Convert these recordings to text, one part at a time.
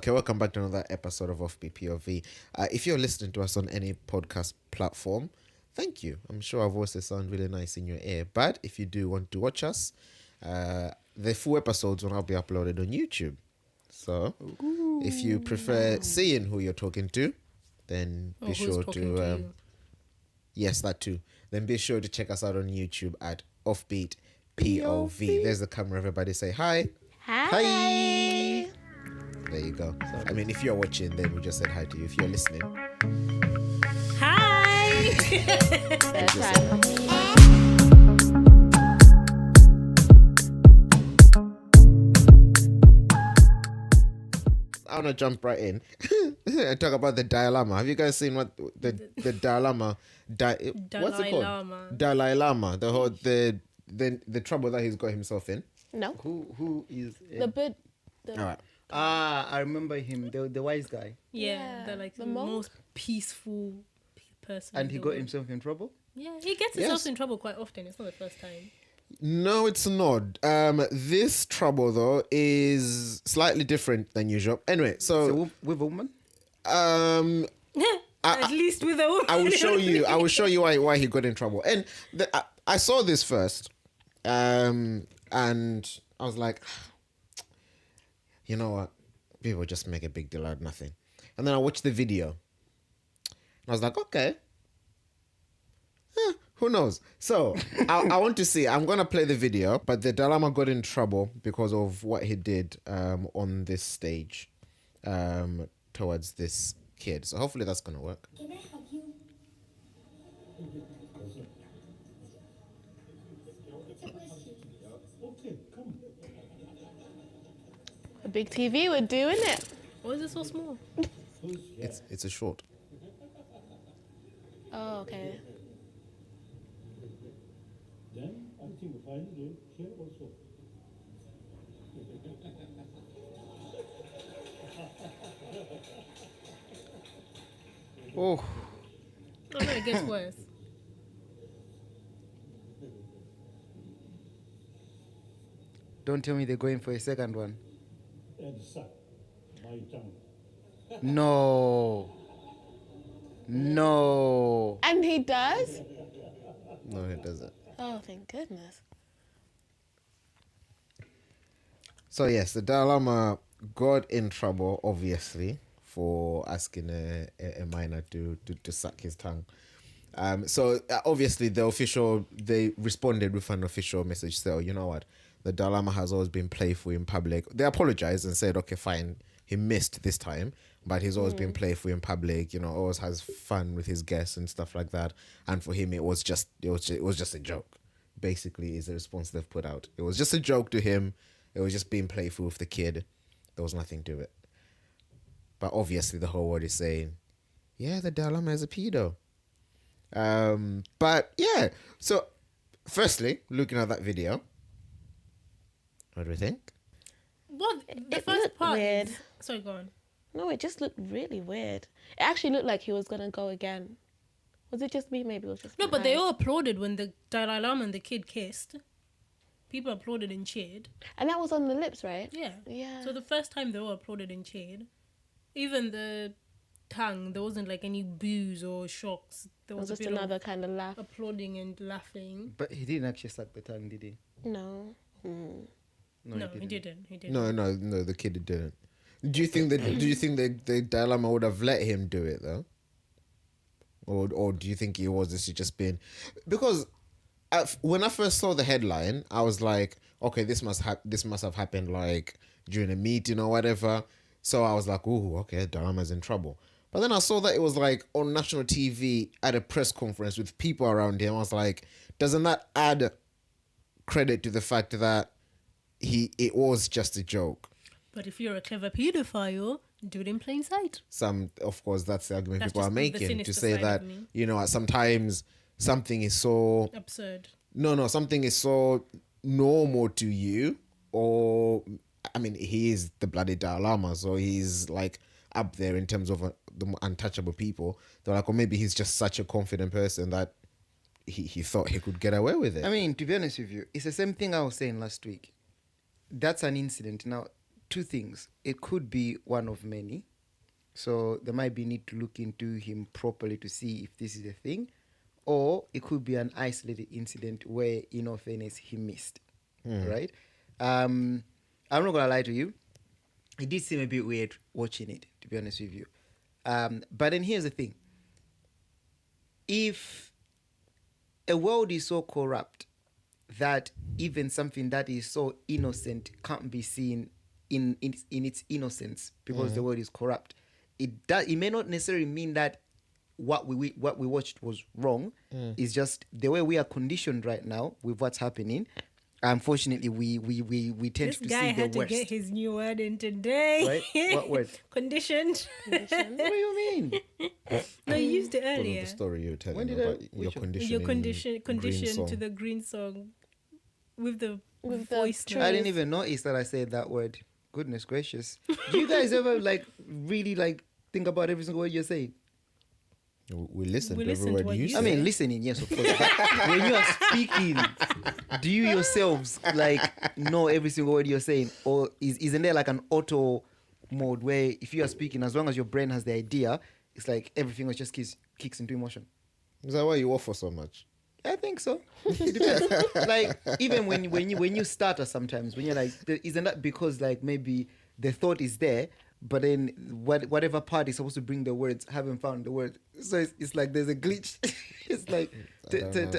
Okay, welcome back to another episode of Offbeat POV. If you're listening to us on any podcast platform, thank you. I'm sure our voices sound really nice in your ear. But if you do want to watch us, the full episodes will now be uploaded on YouTube. So if you prefer seeing who you're talking to, then be sure to yes, that too. Then be sure to check us out on YouTube at Offbeat POV. There's the camera. Everybody say hi. Hi. There you go. I mean, if you're watching, then we just said hi to you. If you're listening, Hi. I want to jump right in and talk about the Dalai Lama. Have you guys seen what the Dalai Lama? What's it called? Lama. Dalai Lama. The whole the trouble that he's got himself in. No. Who is The bird. All right. I remember him, the wise guy. Yeah, the the monk? most peaceful person. And in he the got world. himself in trouble. Yeah, he gets himself Yes. in trouble quite often. It's not the first time. No, it's not. This trouble though is slightly different than usual. Anyway, so With a woman? At least with a woman. I will show you. I will show you why he got in trouble. And I saw this first, and I was like, you know what? People just make a big deal out of nothing. And then I watched the video, and I was like, okay, who knows? So I want to see. I'm gonna play the video, but the Dalai Lama got in trouble because of what he did on this stage towards this kid. So hopefully that's gonna work. Can I hug you? It's a question. A big TV would do, isn't it? Why is it so small? It's a short. Oh, okay. Then I think finally here also. Oh, Oh no, it gets worse. don't tell me they're going for a second one. And suck my tongue. No. No. And he does? No, he doesn't. Oh, thank goodness. So yes, the Dalai Lama got in trouble, obviously, for asking a minor to suck his tongue. So obviously they responded with an official message. So you know what, the Dalai Lama has always been playful in public. They apologized and said, okay, fine, he missed this time, but he's always been playful in public. You know, always has fun with his guests and stuff like that. And for him, it was just a joke. Basically, is the response they've put out. It was just a joke to him. It was just being playful with the kid. There was nothing to it. But obviously, the whole world is saying, yeah, the Dalai Lama is a pedo. But yeah, so firstly, looking at that video, what do we think? What the It first looked part weird. is... Sorry, go on. No, it just looked really weird. It actually looked like he was going to go again. Was it just me? Maybe it was just No, my but they eyes. all applauded when the Dalai Lama and the kid kissed. People applauded and cheered. And that was on the lips, right? Yeah. Yeah. So the first time they all applauded and cheered. Even the tongue, there wasn't like any boos or shocks. There it was was a just bit another of kind of laugh. applauding and laughing. But he didn't actually suck the tongue, did he? No. No, he didn't. He didn't. No, the kid didn't. Do you think the Dalai Lama would have let him do it though? Or do you think he was just being... Because when I first saw the headline, I was like, okay, this must have happened like during a meeting or whatever. So I was like, oh, okay, Dalai Lama's in trouble. But then I saw that it was like on national TV at a press conference with people around him. I was like, doesn't that add credit to the fact that it was just a joke? But if you're a clever paedophile, do it in plain sight. Of course, that's the argument That's people are just the making, to sinister say side that, of me. you know, sometimes something is so... Absurd. No, something is so normal to you, or... I mean, he is the bloody Dalai Lama, so he's like up there in terms of the untouchable people. They're like, or maybe he's just such a confident person that he thought he could get away with it. I mean, to be honest with you, it's the same thing I was saying last week. That's an incident. Now, two things. It could be one of many. So there might be need to look into him properly to see if this is a thing. Or it could be an isolated incident where, in all fairness, he missed. Right? I'm not going to lie to you. It did seem a bit weird watching it, to be honest with you. But then here's the thing. If a world is so corrupt that even something that is so innocent can't be seen in its innocence because the world is corrupt, it may not necessarily mean that what we watched was wrong. It's just the way we are conditioned right now with what's happening. Unfortunately, we tend This to guy see the had to worst. get his new word in today. Right? What word? Conditioned. What do you mean? No, you used it Because of earlier. the story you were telling When did about I- your which one? condition. Your Green condition song. to the green song with the With the voice. tree. I didn't even notice that I said that word. Goodness gracious. Do you guys ever really think about every single word you're saying? We listened We to every listened to word what you you said. I mean, listening, yes, of course. But when you are speaking, do you yourselves know every single word you're saying? Or isn't there like an auto mode where if you are speaking, as long as your brain has the idea, it's like everything else just kicks into emotion? Is that why you waffle so much? I think so. It depends. Like even when you stutter sometimes, when you're like, isn't that because like maybe the thought is there, but then whatever part is supposed to bring the words haven't found the word, so it's like there's a glitch. It's like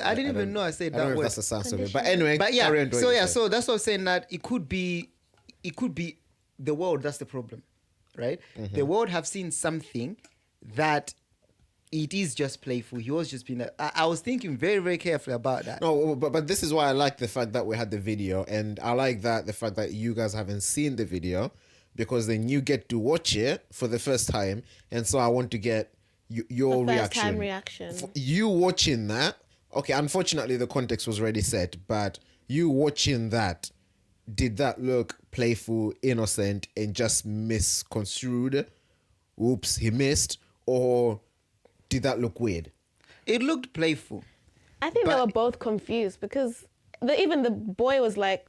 I didn't even know I said I don't that know if word. that's the sound of it. But anyway, But yeah, carry on doing so what yeah, you so that's what I'm saying, that it could be the world that's the problem, right? The world have seen something that it is just playful. He was just being. I was thinking very, very carefully about that. No, but this is why I like the fact that we had the video, and I like that the fact that you guys haven't seen the video, because then you get to watch it for the first time, and so I want to get your First-time reaction. reaction. You watching that, okay? Unfortunately, the context was already set, but you watching that, did that look playful, innocent, and just misconstrued? Oops, he missed, or did that look weird? It looked playful. I think they But- were both confused because even the boy was like,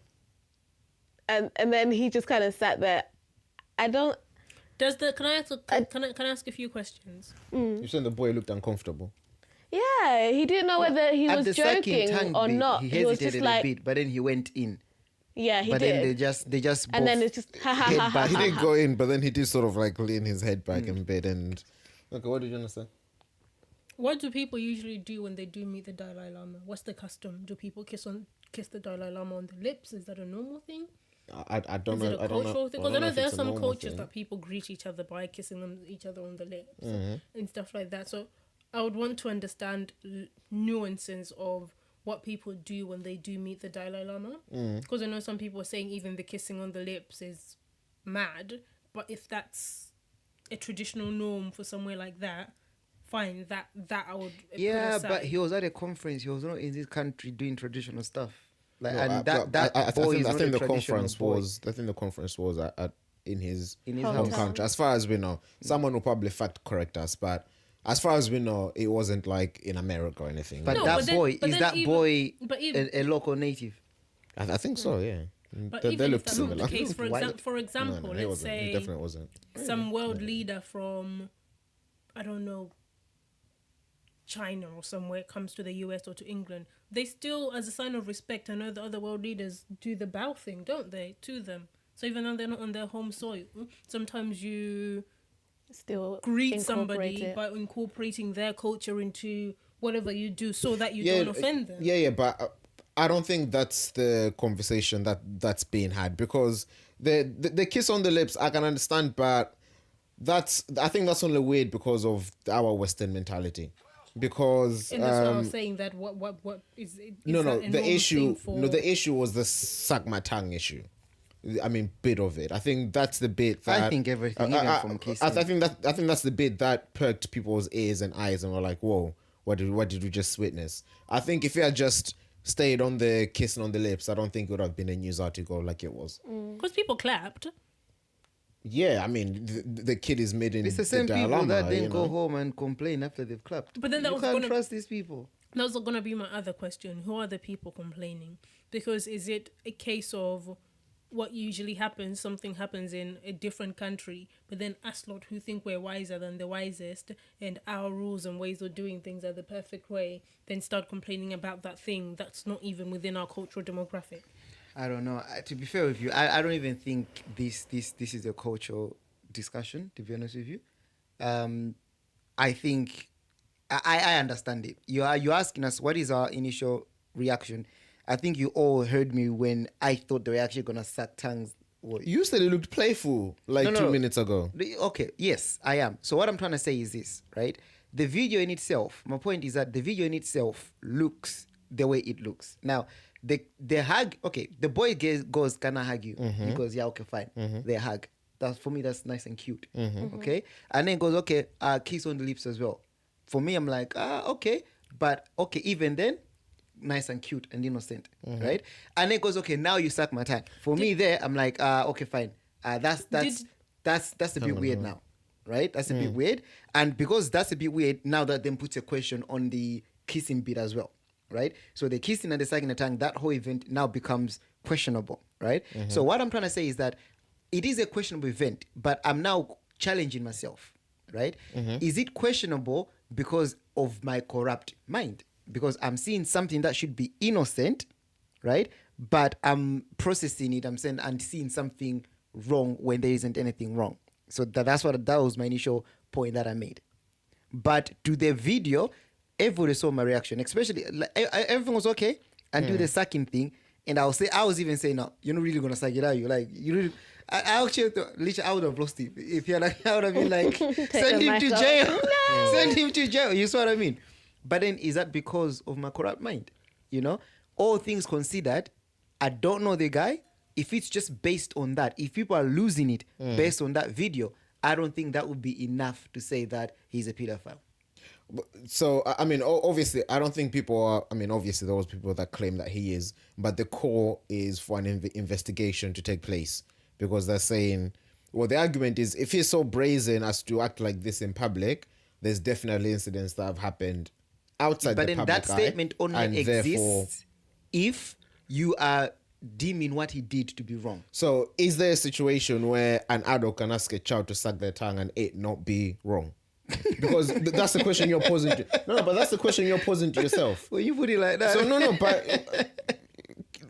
and then he just kind of sat there. I don't. Can I ask a few questions? You're saying the boy looked uncomfortable. Yeah, he didn't know whether he At was the second joking tongue or bit, not. He He was hesitated just like, a bit, but then he went in. yeah, he but did. then they just and then both it's just ha ha head ha ha. back. He ha, didn't ha. go in, but then he did sort of like lean his head back in bed and. Okay, what did you understand? What do people usually do when they do meet the Dalai Lama? What's the custom? Do people kiss the Dalai Lama on the lips? Is that a normal thing? I don't Is know. it a I don't cultural know. thing? I Because don't I know know if there are it's a some normal cultures thing. that people greet each other by kissing each other on the lips and stuff like that. So I would want to understand nuances of what people do when they do meet the Dalai Lama. Because I know some people are saying even the kissing on the lips is mad. But if that's a traditional norm for somewhere like that, fine. That I would put Yeah, aside. but he was at a conference. He was not in this country doing traditional stuff. Like, No, and I that boy is think not the a traditional conference boy. was. I think the conference was at in his In his home house. country. As far as we know, someone will probably fact correct us, but as far as we know, it wasn't like in America or anything. But No, that but then- boy but is then that even- boy but even- a local native? I think so. Yeah, But they even if looked that's not similar. the case, for White. example, he let's wasn't. He say definitely wasn't. some world leader from, I don't know, China or somewhere comes to the US or to England, they still, as a sign of respect, I know the other world leaders do the bow thing, don't they, to them? So even though they're not on their home soil, sometimes you Still greet incorporate somebody it. by incorporating their culture into whatever you do so that you don't offend them. Yeah, but I don't think that's the conversation that's being had, because the kiss on the lips I can understand, but I think that's only weird because of our Western mentality. Because And that's why I was saying that what is it? Is no, that a the normal issue, thing for... no, the issue was the suck my tongue issue. I mean, bit of it. I think that's the bit that I think everything, even from kissing. I think that's the bit that perked people's ears and eyes and were like, "Whoa, what did we just witness?" I think if you had just stayed on the kissing on the lips, I don't think it would have been a news article like it was. Because people clapped. Yeah, I mean, the kid is made in It's the same Dalai people Lama, that then you go know? home and complain after they've clapped. But then that you was can't gonna- trust these people. That was going to be my other question. Who are the people complaining? Because is it a case of what usually happens, something happens in a different country, but then us lot who think we're wiser than the wisest and our rules and ways of doing things are the perfect way, then start complaining about that thing that's not even within our cultural demographic. I don't know. To be fair with you, I don't even think this is a cultural discussion. To be honest with you, I think I understand it. You're asking us what is our initial reaction. I think you all heard me when I thought they were actually gonna suck tongues. You said it looked playful like No, 2 no. minutes ago. Okay, yes, I am. So what I'm trying to say is this, right? The video in itself, my point is that the video in itself looks the way it looks. Now, the hug, okay, the boy goes, can I hug you? He goes, yeah, okay, fine. They hug. That's, for me, that's nice and cute. Okay? And then goes, okay, kiss on the lips as well. For me, I'm like, okay. But, okay, even then, nice and cute and innocent, right? And then goes, okay, now you suck my tongue. For me there, I'm like, okay, fine. That's a bit weird now, right? That's a bit weird. And because that's a bit weird, now that then puts a question on the kissing bit as well, right? So the kissing and the sucking the tongue, that whole event now becomes questionable, right? So what I'm trying to say is that it is a questionable event, but I'm now challenging myself, right? Is it questionable because of my corrupt mind? Because I'm seeing something that should be innocent, right? But I'm processing it, I'm saying, and seeing something wrong when there isn't anything wrong. So that was my initial point that I made. But to the video, everybody saw my reaction, especially everything was okay, and do the sucking thing. And I was even saying, no, you're not really gonna suck it out. You like, you really. I actually thought, literally, I would have lost it if you're like, I would have been like, send him to jail. No. Send him to jail. You see what I mean? But then, is that because of my corrupt mind? You know, all things considered, I don't know the guy. If it's just based on that, if people are losing it based on that video, I don't think that would be enough to say that he's a pedophile. So, I mean, obviously, I don't think people are... I mean, obviously, there was people that claim that he is, but the core is for an investigation to take place because they're saying... Well, the argument is if he's so brazen as to act like this in public, there's definitely incidents that have happened outside but the then public that statement eye, only and exists therefore... if you are deeming what he did to be wrong. So, is there a situation where an adult can ask a child to suck their tongue and it not be wrong? Because that's the question you're posing to... No, but that's the question you're posing to yourself. Well, you put it like that. So, no, but...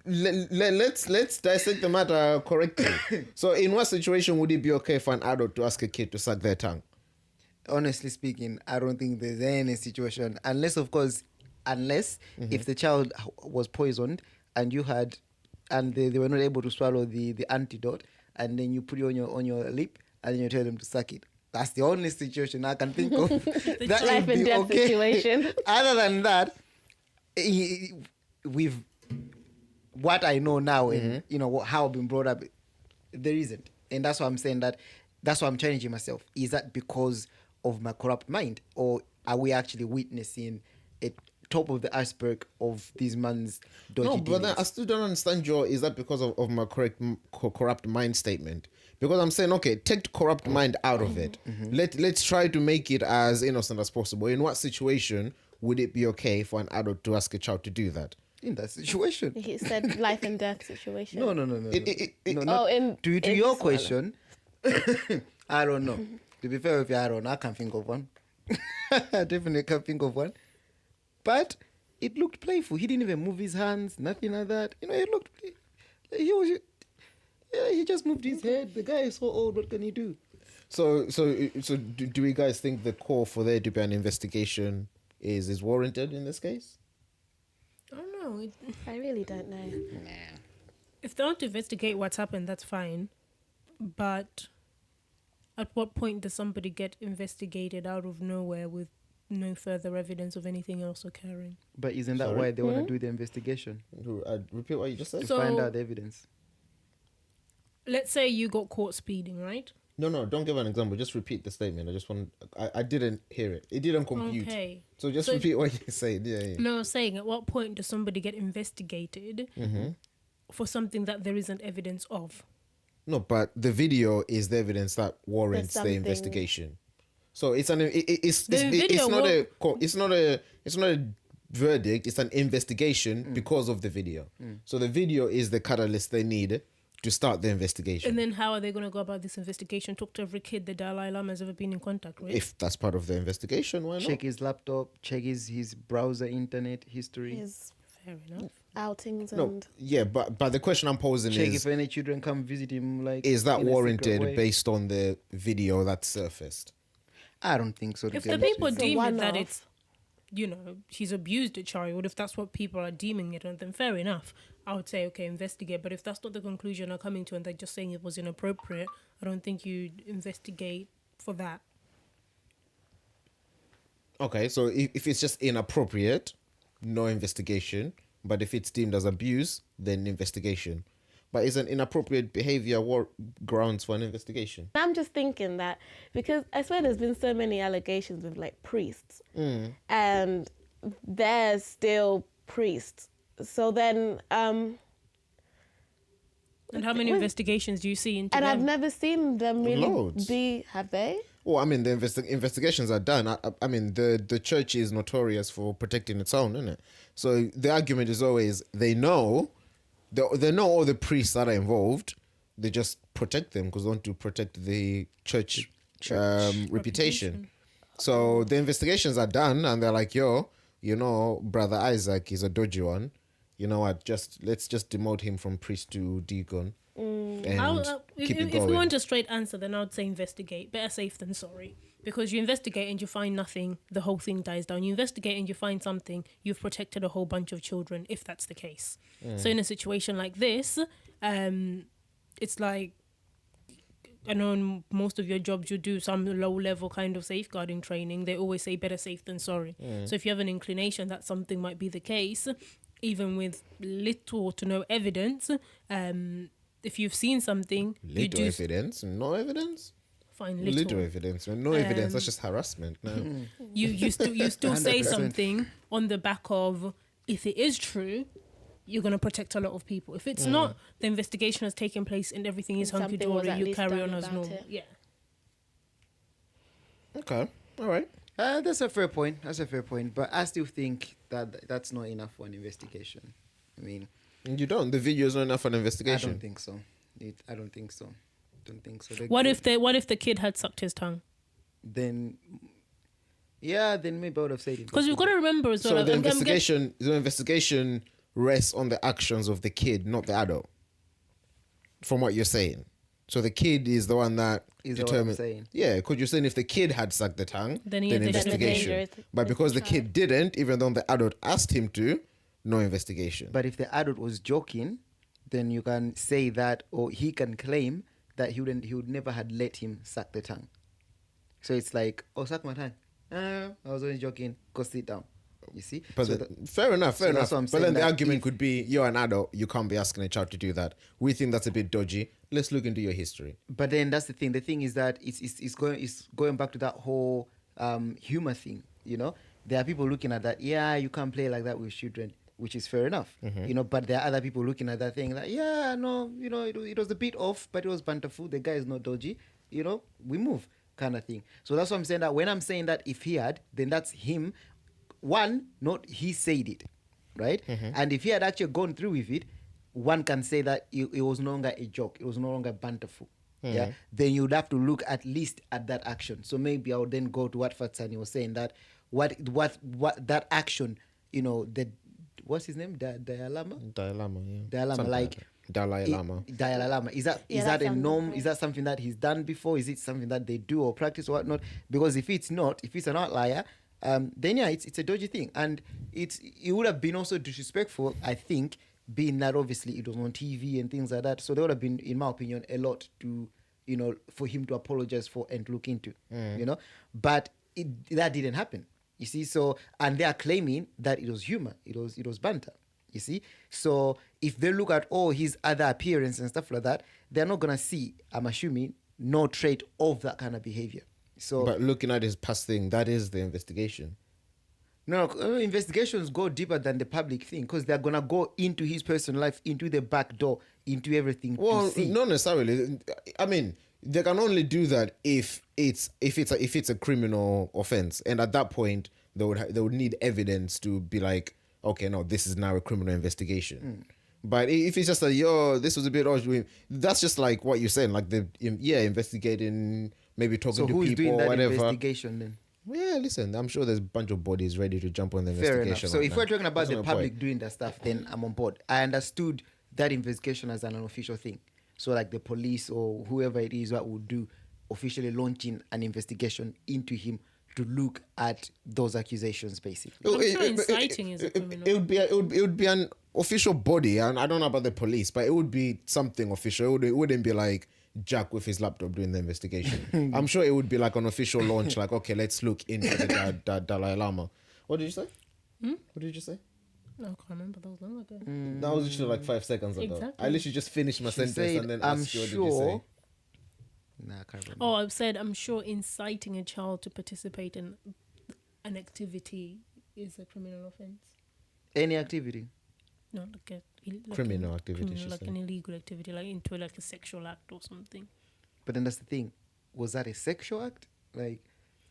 let's dissect the matter correctly. So, in what situation would it be okay for an adult to ask a kid to suck their tongue? Honestly speaking, I don't think there's any situation, unless if the child was poisoned and you had, and they were not able to swallow the antidote, and then you put it on your lip and you tell them to suck it. That's the only situation I can think of. That life would and be death okay. situation. Other than that, with what I know now and how I've been brought up, there isn't, and that's why I'm saying that. That's why I'm challenging myself. Is that because of my corrupt mind, or are we actually witnessing a top of the iceberg of this man's dodgy No, but then dealings? I still don't understand is that because of my corrupt mind statement? Because I'm saying, okay, take corrupt mind out of it. Let's try to make it as innocent as possible. In what situation would it be okay for an adult to ask a child to do that? In that situation. He said life and death situation. No. To your question, I don't know. To be fair with you, I don't know. I can't think of one. I definitely can't think of one. But it looked playful. He didn't even move his hands, nothing like that. It looked... He just moved his head. The guy is so old. What can he do? So do you guys think the call for there to be an investigation is warranted in this case? I don't know. I really don't know. If they want to investigate what's happened, that's fine. But at what point does somebody get investigated out of nowhere with no further evidence of anything else occurring? But isn't that why they want to do the investigation? Repeat what you just said. To So- find out the evidence. Let's say you got caught speeding, right? No, don't give an example. Just repeat the statement. I didn't hear it. It didn't compute. Okay. So just repeat what you said. Yeah. No, I was saying, at what point does somebody get investigated for something that there isn't evidence of? No, but the video is the evidence that warrants the something- investigation. So it's not a verdict. It's an investigation because of the video. So the video is the catalyst they need to start the investigation. And then how are they going to go about this investigation? Talk to every kid the Dalai Lama has ever been in contact with. If that's part of the investigation, why not? Check his laptop, check his browser internet history. His Fair enough. outings No, and yeah, but the question I'm posing Check is: if any children come visit him. Like, is that in a secret warranted way. based on the video that surfaced? I don't think so. to If be the honest people with you. It's a deem it that one-off. it's, you know, he's abused a child, if that's what people are deeming it, then fair enough. I would say, okay, investigate. But if that's not the conclusion they're coming to and they're just saying it was inappropriate, I don't think you'd investigate for that. Okay, so if it's just inappropriate, no investigation. But if it's deemed as abuse, then investigation. But isn't inappropriate behavior grounds for an investigation? I'm just thinking that because I swear there's been so many allegations with like priests and they're still priests. So then, And how many With- investigations do you see into and them? I've never seen them really Loads. have they? Well, I mean, the investigations are done. I mean, the church is notorious for protecting its own, isn't it? So the argument is always they know all the priests that are involved. They just protect them because they want to protect the church, reputation. So the investigations are done, and they're like, "Yo, you know, Brother Isaac is a dodgy one. You know what? Let's just demote him from priest to deacon." And keep it if going. we want a straight answer, then I would say investigate. Better safe than sorry. Because you investigate and you find nothing, the whole thing dies down. You investigate and you find something, you've protected a whole bunch of children, if that's the case. So in a situation like this, it's like, I know in most of your jobs you do some low level kind of safeguarding training. They always say better safe than sorry. So if you have an inclination that something might be the case, even with little to no evidence, if you've seen something, you Little do evidence, no evidence. find Little evidence, no evidence. That's just harassment. No. you still say 100%. something on the back of, if it is true, you're going to protect a lot of people. If it's not, the investigation has taken place and everything is And something was hunky-dory, at you least carry done on as about normal. it. Yeah. Okay, all right. That's a fair point. But I still think that that's not enough for an investigation. I mean, You don't. The video is not enough for an I investigation. don't think so. I don't think so. What if the kid had sucked his tongue? Then maybe I would have said it. Because you've got to remember as well. So the I'm guess- investigation rests on the actions of the kid, not the adult. From what you're saying, so the kid is the one that Is that what I'm determines. saying? Yeah, because you're saying if the kid had sucked the tongue, Then he then had taken investigation. danger But with because the the kid didn't, even though the adult asked him to, no investigation. But if the adult was joking, then you can say that, or he can claim that he would never had let him suck the tongue. So it's like, oh, suck my tongue. I was only joking. Go sit down. You see? But So fair enough, fair so enough. that's what I'm But saying, then the that argument if- could be, you're an adult, you can't be asking a child to do that. We think that's a bit dodgy. Let's look into your history. But then that's the thing. The thing is that it's going back to that whole humor thing. You know, there are people looking at that. Yeah, you can't play like that with children, which is fair enough. You know, but there are other people looking at that thing like, yeah, no, you know, it was a bit off, but it was banterful. The guy is not dodgy. You know, we move kind of thing. So that's what I'm saying. That when I'm saying that if he had, then that's him. One, not he said it, right? And if he had actually gone through with it, one can say that it was no longer a joke. It was no longer banterful. Yeah. Then you'd have to look at least at that action. So maybe I would then go to what Fatsani was saying, that what that action, you know, what's his name? Dalai Lama? Dalai Lama, yeah. Dalai Lama, Something like that. Dalai Lama. Dalai Lama. Is that Yeah, is that that a sounds norm? right. Is that something that he's done before? Is it something that they do or practice or whatnot? Because if it's not, if it's an outlier, then yeah, it's a dodgy thing, and it would have been also disrespectful, I think, being that obviously it was on TV and things like that. So there would have been, in my opinion, a lot to, you know, for him to apologize for and look into, you know. But that didn't happen. You see, so, and they are claiming that it was humor, it was banter. You see, so if they look at all his other appearance and stuff like that, they're not gonna see, I'm assuming, no trait of that kind of behavior. So, But looking at his past thing, that is the investigation. no, investigations go deeper than the public thing, because they're gonna go into his personal life, into the back door, into everything. Well, to see. not necessarily. I mean, they can only do that if it's a criminal offense, and at that point, they would need evidence to be like, okay, no, this is now a criminal investigation. But if it's just like, yo, this was a bit odd, that's just like what you're saying, like investigating, maybe talking So to who's people doing or that whatever. investigation then? Yeah, listen, I'm sure there's a bunch of bodies ready to jump on the Fair enough. investigation. So right if now. we're talking about That's the my public point. doing that stuff, then I'm on board. I understood that investigation as an unofficial thing. So like the police or whoever it is that would do officially launching an investigation into him to look at those accusations, basically. I'm sure inciting is a criminal. It would be an official body, and I don't know about the police, but it would be something official. It wouldn't be like Jack with his laptop doing the investigation. I'm sure it would be like an official launch, like, okay, let's look into the Dalai Lama. What did you say? What did you say? No, I can't remember. That was long ago. That was literally like 5 seconds ago. Exactly. I literally just finished my She sentence said, and then I'm asked you what did sure. you say. Nah, I can't remember. Oh, I've said I'm sure inciting a child to participate in an activity is a criminal offence. Any activity. No, like Criminal activity, she like said. an illegal activity, like into like a sexual act or something. But then that's the thing. Was that a sexual act? Like,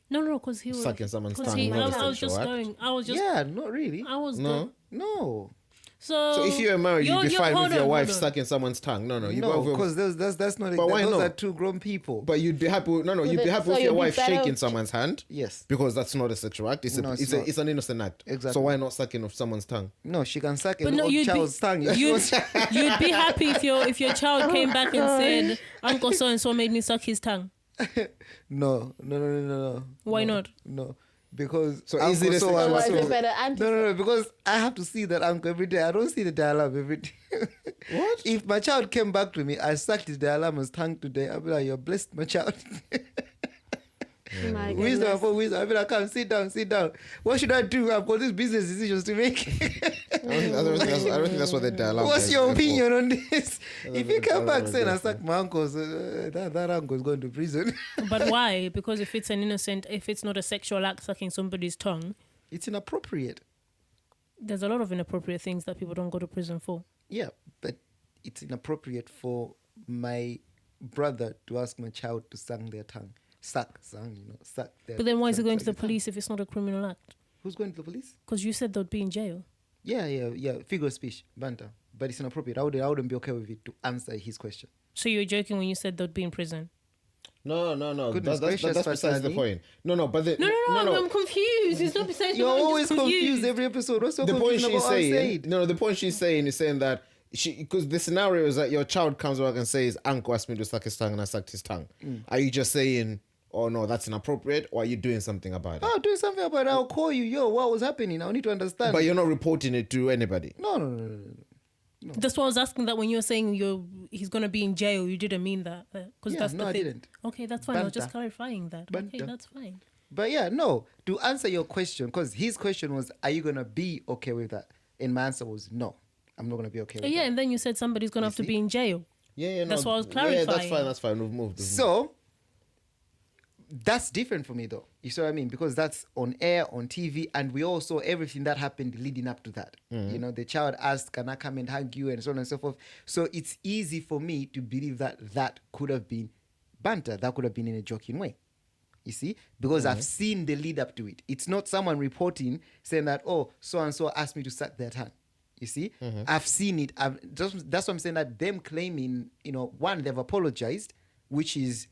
No, because he was Sucking someone's 'cause tongue, he- not a I was sexual just act. going. I was just. yeah, not really. I was No. go- No. So So if you were married, you'd be fine hold with your on, wife hold on. sucking someone's tongue. No, you No, both will- because that's not. But why those not? are two grown people. But you'd be happy. With, you'd be happy So with your you'll be wife better- shaking someone's hand Yes. because that's not a sexual act. It's No, it's not. it's an innocent act. Exactly. So why not sucking of someone's tongue? No, she can suck But an no, old you'd child's be, tongue. you'd be happy if your child came back and said, "Uncle so and so made me suck his tongue." No. Why No, not? No, because So uncle is it a so sexual and Otherwise, act? so- it's better anti. No, because I have to see that uncle every day. I don't see the dialogue every day. What? If my child came back to me, I sucked his Lama's tongue today, I'll be like, you're blessed, my child. My Wisdom goodness. for wisdom. I'll be like, come, sit down. What should I do? I've got these business decisions to make. I don't think that's what the dialogue. What's is your there for. opinion on this? If you come back saying I that's sucked my uncle's, that uncle's going to prison. But why? Because if it's not a sexual act, sucking somebody's tongue, It's inappropriate. there's a lot of inappropriate things that people don't go to prison for. Yeah, but it's inappropriate for my brother to ask my child to suck their tongue. Suck their But then why is he suck- going suck to the their tongue. police if it's not a criminal act? Who's going to the police? Because you said they'd be in jail. Yeah. Figure of speech, banter. But it's inappropriate. I wouldn't be okay with it to answer his question. So you were joking when you said they'd be in prison. No. Goodness That's gracious, besides the Fatani. point. No. But the, No, I'm confused. It's not besides the You're point, I'm always just confused every episode. What's so the point confusing she's about what I saying. said? No, the point she's saying is saying that because the scenario is that your child comes back and says, "Uncle asked me to suck his tongue, and I sucked his tongue." Are you just saying, "Oh no, that's inappropriate," or are you doing something about it? Oh, doing something about it. I'll call you. Yo, what was happening? I need to understand. But you're not reporting it to anybody. No. That's why I was asking that when you were saying he's gonna be in jail, you didn't mean that because Yeah, that's no, the I thing. didn't. Okay, that's fine. I was just Banter. clarifying that. Okay, Banter. that's fine. But yeah, no. To answer your question, because his question was, are you going to be okay with that? And my answer was, no. I'm not going to be okay with Yeah, that. and then you said somebody's gonna have to see? be in jail. Yeah, That's what I was Yeah, that's clarifying. fine. We've moved. So, that's different for me, though. You see what I mean? Because that's on air, on TV, and we all saw everything that happened leading up to that. You know, the child asked, can I come and hug you, and so on and so forth. So, it's easy for me to believe that could have been banter. That could have been in a joking way. You see? Because I've seen the lead up to it. It's not someone reporting saying that, oh, so-and-so asked me to suck their tongue. You see? I've seen it. That's what I'm saying, that them claiming, one, they've apologized, which is,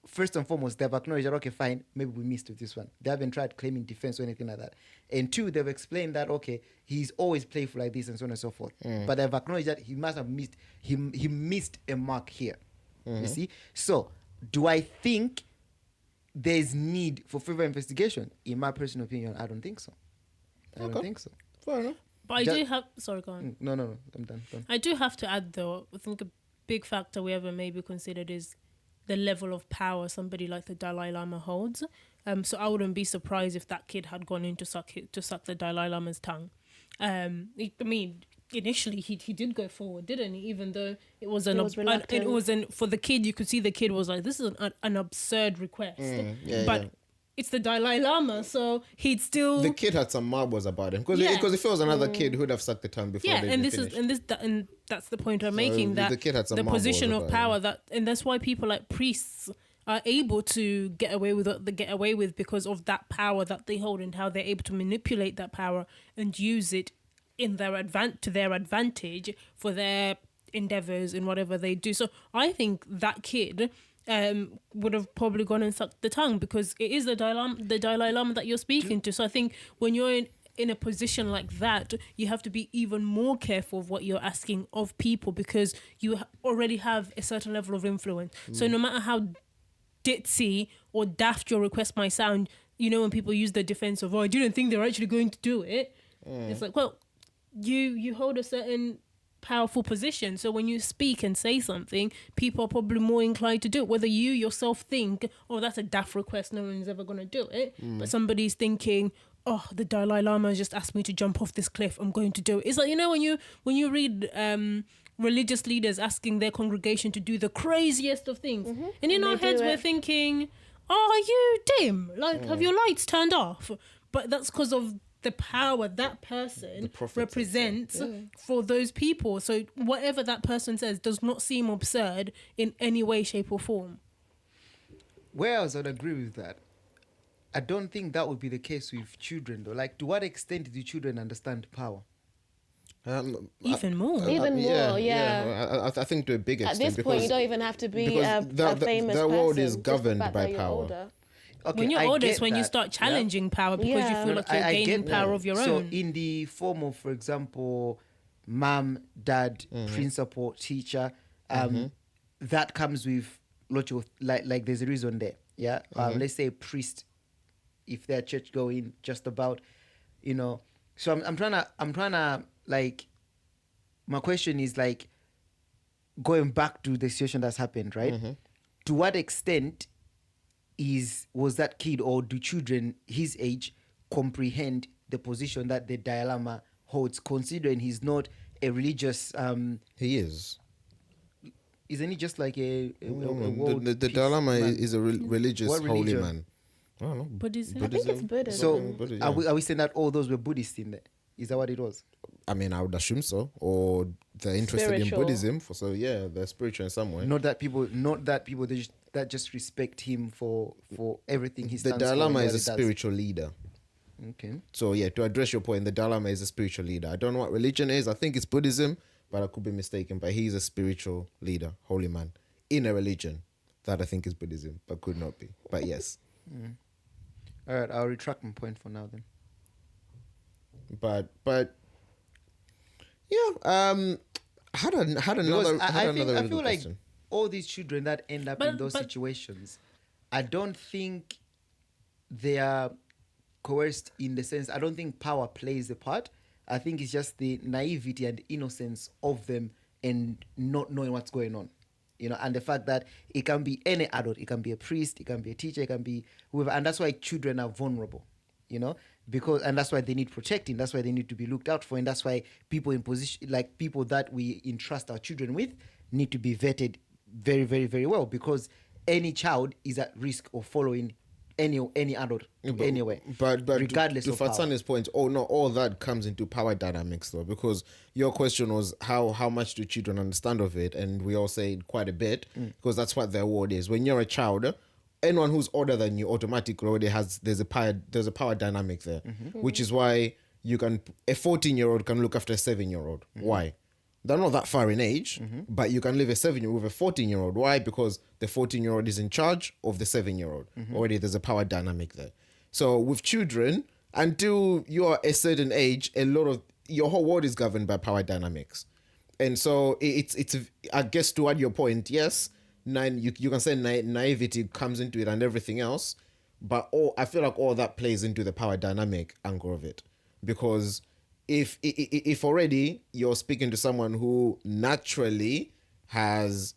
first and foremost, they've acknowledged that, okay, fine, maybe we missed with this one. They haven't tried claiming defense or anything like that. And two, they've explained that, okay, he's always playful like this and so on and so forth. But they've acknowledged that he must have missed, he missed a mark here. You see? So, do I think there's need for further investigation? In my personal opinion, I don't think so. I don't think so. Fair enough. But I Ju- do have. Sorry, go on. No, I'm done. I do have to add though. I think a big factor we ever maybe considered is the level of power somebody like the Dalai Lama holds. So I wouldn't be surprised if that kid had gone in to suck the Dalai Lama's tongue. I mean, initially he did go forward, didn't he? Even though it was reluctant. it wasn't for the kid. You could see the kid was like, "This is an absurd request," but it's the Dalai Lama, so he'd still The kid had some marbles about him because Yeah. if it was another kid who'd have sucked the tongue before. yeah, they and even finished. and that's the point I'm making, that the kid had some the marbles position of about power and that's why people like priests are able to get away with what they get away with because of that power that they hold and how they're able to manipulate that power and use it in their to their advantage for their endeavors in whatever they do. So I think that kid would have probably gone and sucked the tongue, because it is the Dalai Lama that you're speaking to. So I think when you're in a position like that, you have to be even more careful of what you're asking of people, because you already have a certain level of influence. So no matter how ditzy or daft your request might sound, you know, when people use the defense of, oh, I didn't think they're actually going to do it. It's like, well, you hold a certain powerful position. So when you speak and say something, people are probably more inclined to do it. Whether you yourself think, oh, that's a daft request, no one's ever going to do it. But somebody's thinking, oh, the Dalai Lama just asked me to jump off this cliff, I'm going to do it. It's like, you know, when you read religious leaders asking their congregation to do the craziest of things. And in our heads, we're thinking, oh, are you dim? Like, have your lights turned off? But that's because of the power that person represents for those people. So whatever that person says does not seem absurd in any way, shape or form. Whereas I'd agree with that. I don't think that would be the case with children, though. Like, to what extent do children understand power? Even more. Yeah. I think to a big extent. At this point, you don't even have to be a famous the person. world is just the governed fact by that you're power. older. Okay, When you're I older, get it's when you that, start challenging power, because you feel like you're I gaining get power that. of your So own. in the form of, for example, mom, dad, principal, teacher, that comes with lot of, like there's a reason there. Yeah. Let's say priest, if they're church going, just about, you know. So I'm trying to like, my question is like, going back to the situation that's happened, right? To what extent was that kid, or do children his age comprehend the position that the Dalai Lama holds, considering he's not a religious He is. isn't he just like a No, the Dalai Lama is a religious What holy religion? man. I don't know. Buddhism? I think it's Buddhism. So Buddhism, are we saying that all those were Buddhists in there? Is that what it was? I mean, I would assume so. Or they're interested in Spiritual. Buddhism. So yeah, they're spiritual in some way. Not that people that just respect him for everything he The stands Dalai for. Lama and is a what he does. spiritual leader. Okay. So yeah, to address your point, the Dalai Lama is a spiritual leader. I don't know what religion is. I think it's Buddhism, but I could be mistaken. But he's a spiritual leader, holy man, in a religion that I think is Buddhism, but could not be. But yes. All right, I'll retract my point for now then. But yeah, had another Because I really feel good like question. all these children that end up in those situations, I don't think they are coerced in the sense, I don't think power plays a part. I think it's just the naivety and innocence of them and not knowing what's going on. You know, and the fact that it can be any adult, it can be a priest, it can be a teacher, it can be whoever, and that's why children are vulnerable, you know, and that's why they need protecting, that's why they need to be looked out for, and that's why people in position, like people that we entrust our children with, need to be vetted very, very, very well, because any child is at risk of following any adult anyway. But regardless to of power. Fatsane's point, all that comes into power dynamics though, because your question was how much do children understand of it, and we all say quite a bit, because that's what their word is. When you're a child, anyone who's older than you automatically already there's a power dynamic there, which is why a 14-year-old can look after a 7-year-old. Why? They're not that far in age, but you can leave a 7-year-old with a 14-year-old. Why? Because the 14-year-old is in charge of the 7-year-old. Already there's a power dynamic there. So with children, until you're a certain age, a lot of your whole world is governed by power dynamics. And so it's I guess to add your point, yes, you can say naivety comes into it and everything else, but I feel like all that plays into the power dynamic angle of it, because if already you're speaking to someone who naturally has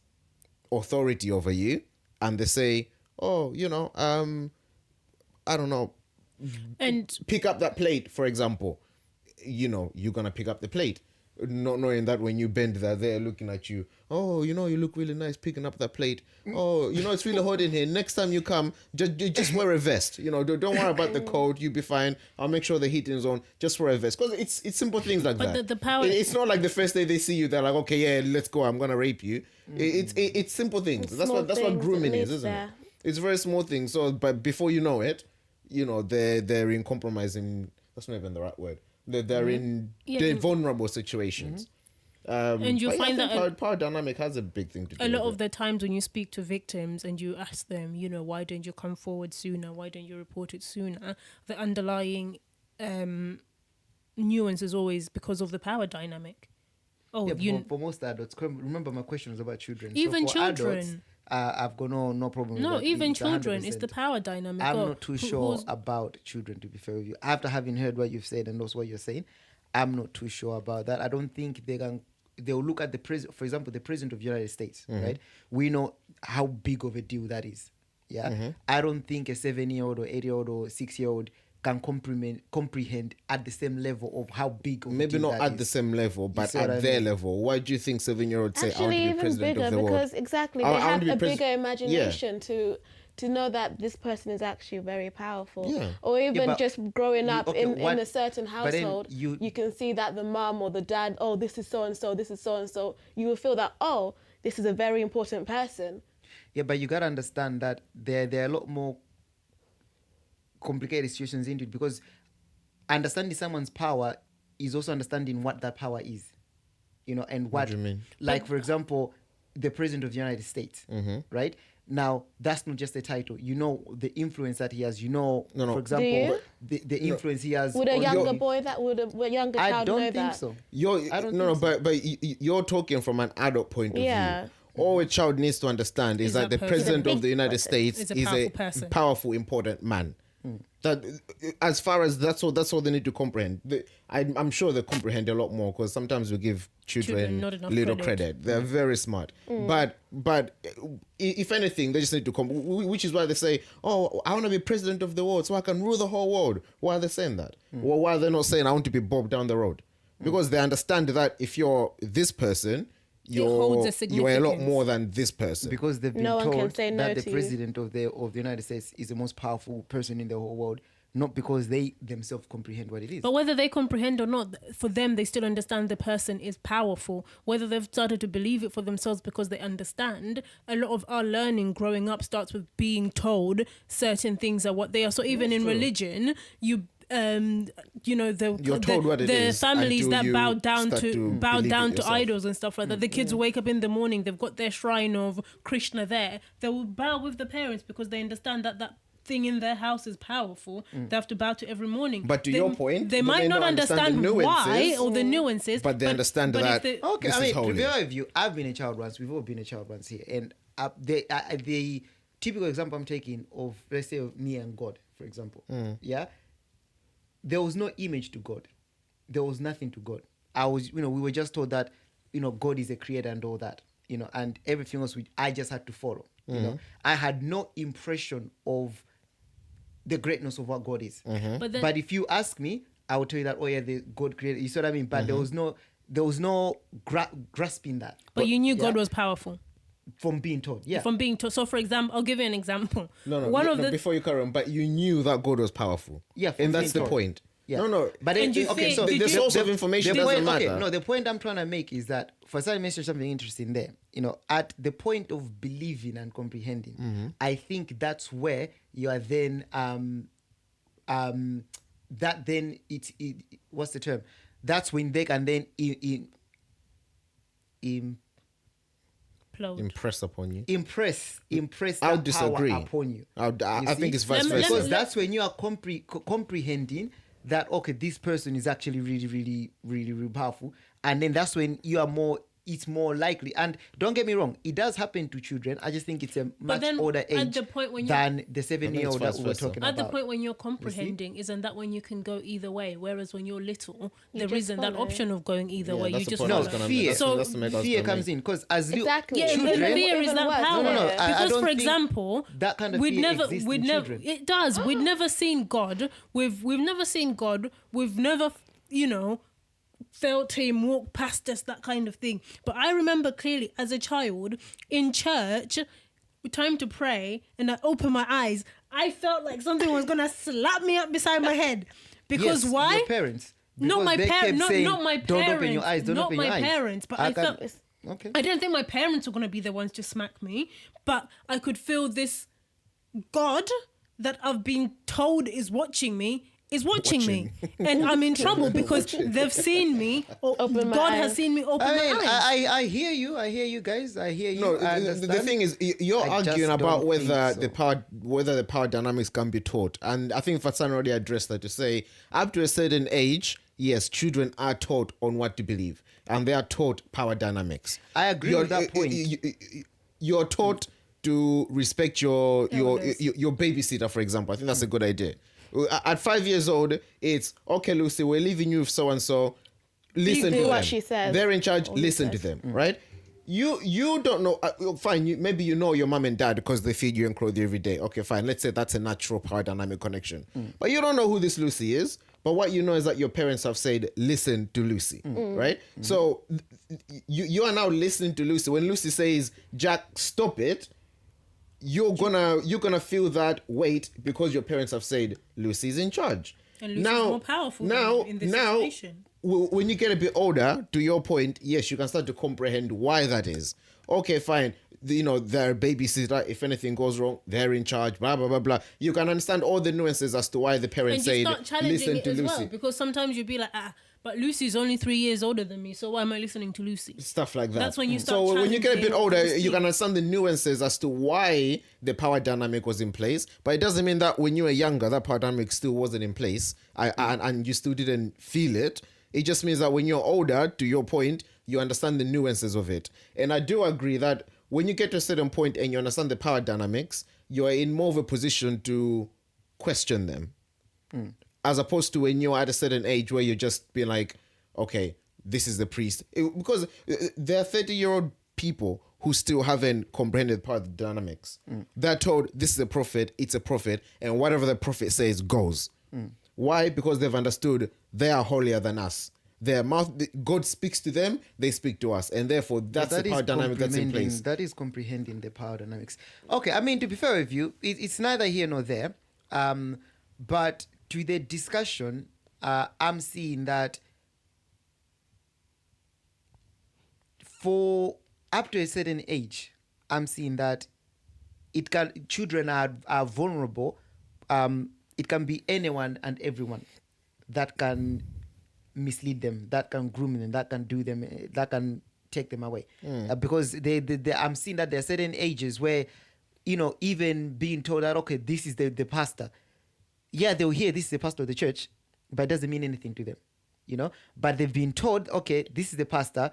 authority over you, and they say, oh, you know, I don't know, And pick up that plate, for example, you know, you're gonna pick up the plate, not knowing that when you bend, they're there looking at you. Oh, you know, you look really nice picking up that plate. Oh, you know, it's really hot in here. Next time you come, just wear a vest. You know, don't worry about the cold. You'll be fine. I'll make sure the heating is on. Just wear a vest. Because it's simple things like But that. the power- It's not like the first day they see you, they're like, okay, yeah, let's go. I'm gonna rape you. It's simple things. It's That's small what things, grooming it is, lives isn't there. it? It's very small things. So, but before you know it, you know, they're in compromising. That's not even the right word. They're in vulnerable situations. And you'll but find I think that power dynamic has a big thing to do a lot with of the times when you speak to victims and you ask them, you know, why don't you come forward sooner? Why don't you report it sooner? The underlying nuance is always because of the power dynamic. Oh, Yeah, for most adults, remember my question was about children. Even so for children. Adults, I've got no problem with No, that. even It's children, 100%. it's the power dynamic. I'm Oh, not too sure about children, to be fair with you. After having heard what you've said and also what you're saying, I'm not too sure about that. I don't think they'll look at the president, for example, the president of the United States, right? We know how big of a deal that is. Yeah. I don't think a 7-year-old or 8-year-old or 6-year-old can comprehend at the same level of how big of a maybe deal not that at is. the same level, You but see what at I their mean? level. Why do you think 7-year-olds say, I want to Actually, be even president bigger of the world? because exactly I they want have to be a pres- bigger imagination to know that this person is actually very powerful. Yeah. Or even but just growing up okay, in what- a certain but then household, you- you can see that the mum or the dad, oh, this is so and so, this is so and so. You will feel that, oh, this is a very important person. Yeah, but you gotta understand that there are a lot more complicated situations into it, because understanding someone's power is also understanding what that power is, you know, and what do you mean? Like, for example, the president of the United States, right? Now, that's not just a title. You know the influence that he has. You know, No. for example, Do the influence he has. Would a on younger the- boy would a younger I child don't know think that? so. I don't no, think so. but you're talking from an adult point of Yeah. view. All a child needs to understand is Is that that the person. president He's a of the big United person. States Is a is powerful a person. powerful, important man. That, as far as that's all they need to comprehend. I'm sure they comprehend a lot more, because sometimes we give children not enough little credit. credit. They're very smart, but if anything, they just need to come. Which is why they say, "Oh, I want to be president of the world, so I can rule the whole world." Why are they saying that? Well, why are they not saying, "I want to be Bob down the road"? Because they understand that if you're this person, holds a you're a lot significance. more than this person. Because they've been No one can told say no that the to you. president of the United States is the most powerful person in the whole world, not because they themselves comprehend what it is. But whether they comprehend or not, for them, they still understand the person is powerful. Whether they've started to believe it for themselves because they understand, a lot of our learning growing up starts with being told certain things are what they are. So even in religion, you know, You're told what it the is families until that you bow down start to bow believe down it to yourself. idols and stuff like that. The kids wake up in the morning, they've got their shrine of Krishna there. They will bow with the parents because they understand that thing in their house is powerful. They have to bow to every morning. But to your point, they they might may not not understand the understand why nuances, or the nuances, but they understand that if they- Okay, this I is mean, to holy. be honest with you, I've been a child once. We've all been a child once here, and the typical example I'm taking of, let's say, of me and God, for example, yeah, there was no image to God. There was nothing to God. We were just told that, God is a creator and all that, and everything else I just had to follow. You know, I had no impression of the greatness of what God is. But then- But if you ask me, I will tell you that, oh yeah, the God created. You see what I mean? But there was no grasping that. But you knew God yeah, was powerful from being told. Yeah. from being told. So, for example, I'll give you an example. No, before you carry on, but you knew that God was powerful. Yeah, from and that's being the told. point. Yeah. No. But And you okay, think- so did the you- source of information doesn't matter. Okay, no, the point I'm trying to make is that, for I mentioned something interesting there. At the point of believing and comprehending, I think that's where you are then that then it what's the term? That's when they can then Plowed. Impress upon you. impress I'll that disagree. power upon you. I You think see? it's vice Let me- versa. Because that's when you are comprehending that, okay, this person is actually really, really, really, really powerful. And then that's when it's more likely. And don't get me wrong, it does happen to children. I just think it's a much then older at age the point when than the 7-year-old that vice we were versa. talking At the about. point when you're comprehending, isn't that when you can go either way? Whereas when you're little, You there just isn't that follow. option of going either Yeah, way. that's You the just point I No, was follow. gonna fear. make. That's the make I was Fear gonna comes make. in because as Exactly. Yeah, children, and fear is Even that worse, power. isn't No, it? I Because, don't for think example, that kind of fear exists in children. It does. We've never seen God. We've never seen God. We've never, felt him walk past us, that kind of thing. But I remember clearly as a child in church, time to pray, and I opened my eyes. I felt like something was gonna slap me up beside my head. Because Yes, why? your parents. Not Because my they kept parents. saying, Not my Don't parents. open your eyes. Don't not open my your eyes. parents. But I felt. Okay. I didn't think my parents were gonna be the ones to smack me, but I could feel this God that I've been told is watching me is watching me, and I'm in trouble because they've seen me, or Open my God has eyes. seen me open I mean, my eyes. I hear you guys. I hear you. No, I the understand. thing is, you're I just arguing about don't whether think the power dynamics can be taught, and I think Fatsan already addressed that to say up to a certain age, yes, children are taught on what to believe, and they are taught power dynamics. I agree with that point. You're taught to respect your Elders. your babysitter, for example. I think that's a good idea. At 5 years old, it's okay, Lucy, we're leaving you with so and so. Listen do to what them. she says. They're in charge. Or he Listen to says. them, right? You don't know. Fine, maybe you know your mom and dad because they feed you and clothe you every day. Okay, fine. Let's say that's a natural power dynamic connection. But you don't know who this Lucy is. But what you know is that your parents have said, listen to Lucy, right? So you are now listening to Lucy. When Lucy says, Jack, stop it, you're gonna feel that weight because your parents have said Lucy's in charge. And Lucy's more powerful in this situation. When you get a bit older, to your point, yes, you can start to comprehend why that is. Okay, fine. They're a babysitter. If anything goes wrong, they're in charge. Blah blah blah blah. You can understand all the nuances as to why the parents And you say, start challenging "Listen it to as Lucy." well, because sometimes you'd be like, but Lucy's only 3 years older than me, so why am I listening to Lucy? Stuff like that. That's when you start So when you get a bit challenging older, these you can things. understand the nuances as to why the power dynamic was in place. But it doesn't mean that when you were younger, that power dynamic still wasn't in place, and you still didn't feel it. It just means that when you're older, to your point, you understand the nuances of it. And I do agree that when you get to a certain point and you understand the power dynamics, you're in more of a position to question them. As opposed to when you're at a certain age where you're just being like, okay, this is the priest. Because there are 30-year-old people who still haven't comprehended power dynamics. They're told this is a prophet, it's a prophet, and whatever the prophet says goes. Why? Because they've understood they are holier than us. Their mouth, God speaks to them, they speak to us, and therefore that's the power dynamic that's in place. That is comprehending the power dynamics. Okay, I mean, to be fair with you, it's neither here nor there. But to the discussion, I'm seeing that for up to a certain age, I'm seeing that children are vulnerable. It can be anyone and everyone that can mislead them, that can groom them, that can do them, that can take them away. Because I'm seeing that there are certain ages where, even being told that, okay, this is the pastor. Yeah, they'll hear this is the pastor of the church, but it doesn't mean anything to them. But they've been told, okay, this is the pastor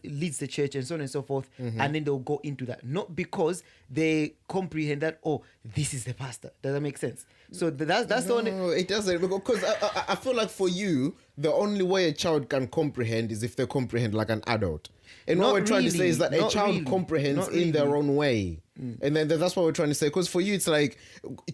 leads the church and so on and so forth, and then they'll go into that, not because they comprehend that, oh, this is the pastor. Does that make sense? So that's the only. No, it doesn't, because I feel like for you, the only way a child can comprehend is if they comprehend like an adult. And what Not we're trying to say is that a really, child not really, comprehends not in their really. own way. And then that's what we're trying to say. Because for you, it's like,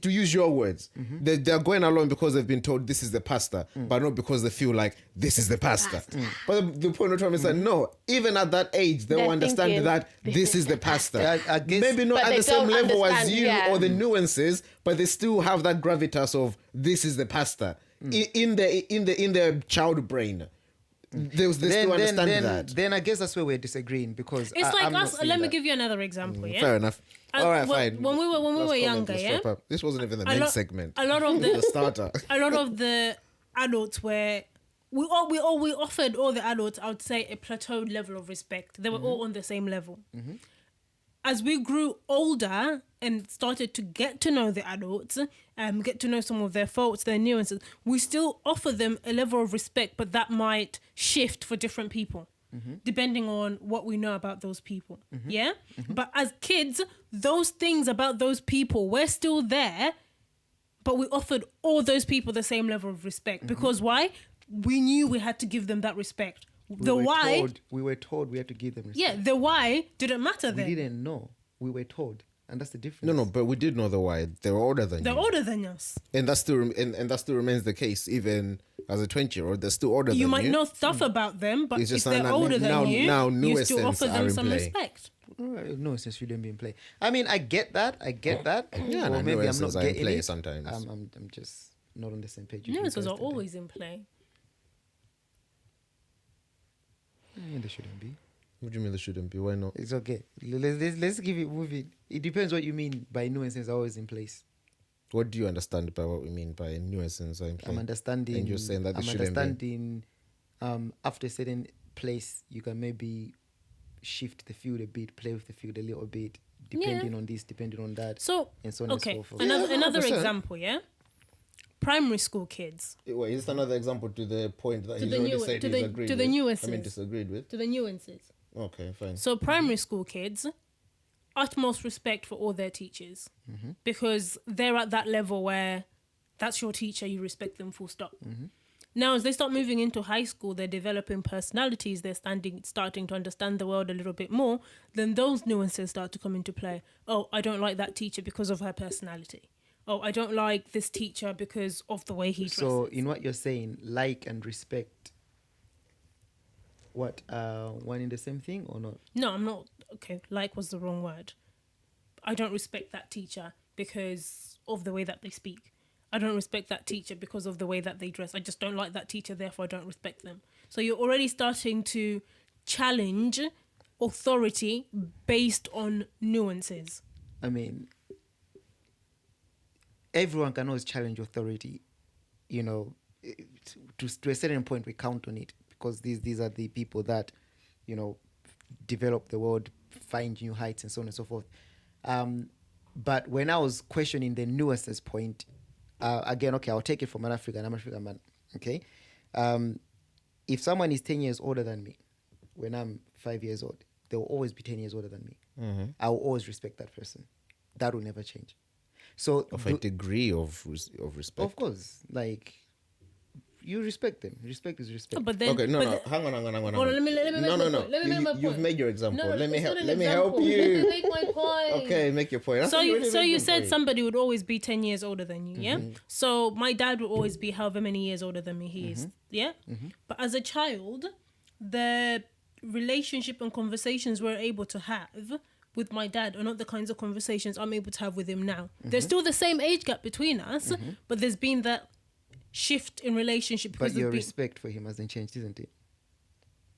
to use your words, they're going along because they've been told this is the pastor, but not because they feel like this is the pastor. But the point we're trying to say, no, even at that age, they will They're understand thinking, that this is the pastor. I guess- Maybe not But at they the same don't level as understand, you yeah. or the nuances, but they still have that gravitas of this is the pastor in their child brain. They still understand that. Then I guess that's where we're disagreeing, because It's like I'm not us. seeing Let me that. give you another example. Yeah. Fair enough. All right, fine. When we were Let's younger, let's yeah. wrap up. This wasn't even the A main lot- segment. A lot of The the starter. a lot of the adults were we offered all the adults, I would say, a plateaued level of respect. They were all on the same level. As we grew older and started to get to know the adults, get to know some of their faults, their nuances, we still offer them a level of respect, but that might shift for different people, depending on what we know about those people. Yeah? But as kids, those things about those people were still there, but we offered all those people the same level of respect. Because why? We knew we had to give them that respect. We were told we had to give them respect. Yeah, the why didn't matter We then. didn't know. We were told. And that's the difference. No, but we did know the why. They were older than They're you. older than us. And that still remains the case even as a 20-year-old. They're still older than you. You might know stuff about them, but It's if just they're now- older now- than you, now you newer still sense offer are them in some play. respect. No, since we didn't be in play. I mean, I get that. Yeah, or no, maybe I'm nuances not are in getting play it. sometimes. I'm just not on the same page. with you Nuances guys are today. always in play. Yeah, they shouldn't be. What do you mean they shouldn't be? Why not? It's okay. Let's give it moving. It depends what you mean by nuances are always in place. What do you understand by what we mean by nuisance or I'm understanding. And you're saying that I'm this shouldn't be. understanding. After a certain place, you can maybe shift the field a bit, play with the field a little bit, depending on this, depending on that, So, and so on okay, and so forth. another 100%. example, yeah? Primary school kids. Wait, is this another example to the point that he's the already new- said to he's the- agreed to the with? nuances. I mean, disagreed with. To the nuances. Okay, fine. So primary school kids, utmost respect for all their teachers because they're at that level where that's your teacher, you respect them, full stop. Now, as they start moving into high school, they're developing personalities, they're starting to understand the world a little bit more, then those nuances start to come into play. Oh, I don't like that teacher because of her personality. Oh, I don't like this teacher because of the way he dresses. So, in what you're saying, like and respect, what one in the same thing or not? No, I'm not. Okay, like was the wrong word. I don't respect that teacher because of the way that they speak. I don't respect that teacher because of the way that they dress. I just don't like that teacher, therefore I don't respect them. So you're already starting to challenge authority based on nuances. I mean, everyone can always challenge authority, you know, to a certain point we count on it because these are the people that, you know, develop the world, find new heights and so on and so forth. But when I was questioning the nuances point, again, okay, I'll take it from an African. I'm an African man, okay? If someone is 10 years older than me, when I'm 5 years old, they will always be 10 years older than me. I will always respect that person. That will never change. So Of a degree of respect. of course, like you respect them. Respect is respect. But then, Okay, no, but no, then- hang on. Hold on, let me make no, my no, no. point. Let me make my point. You've made your example. No, let me it's help. not an Let me example. help Let me you. make my point. Okay, make your point. So you said something. somebody would always be 10 years older than you, yeah? So my dad will always be however many years older than me he is, yeah? But as a child, the relationship and conversations we're able to have with my dad are not the kinds of conversations I'm able to have with him now. There's still the same age gap between us, but there's been that shift in relationship because But your respect for him hasn't changed, isn't it?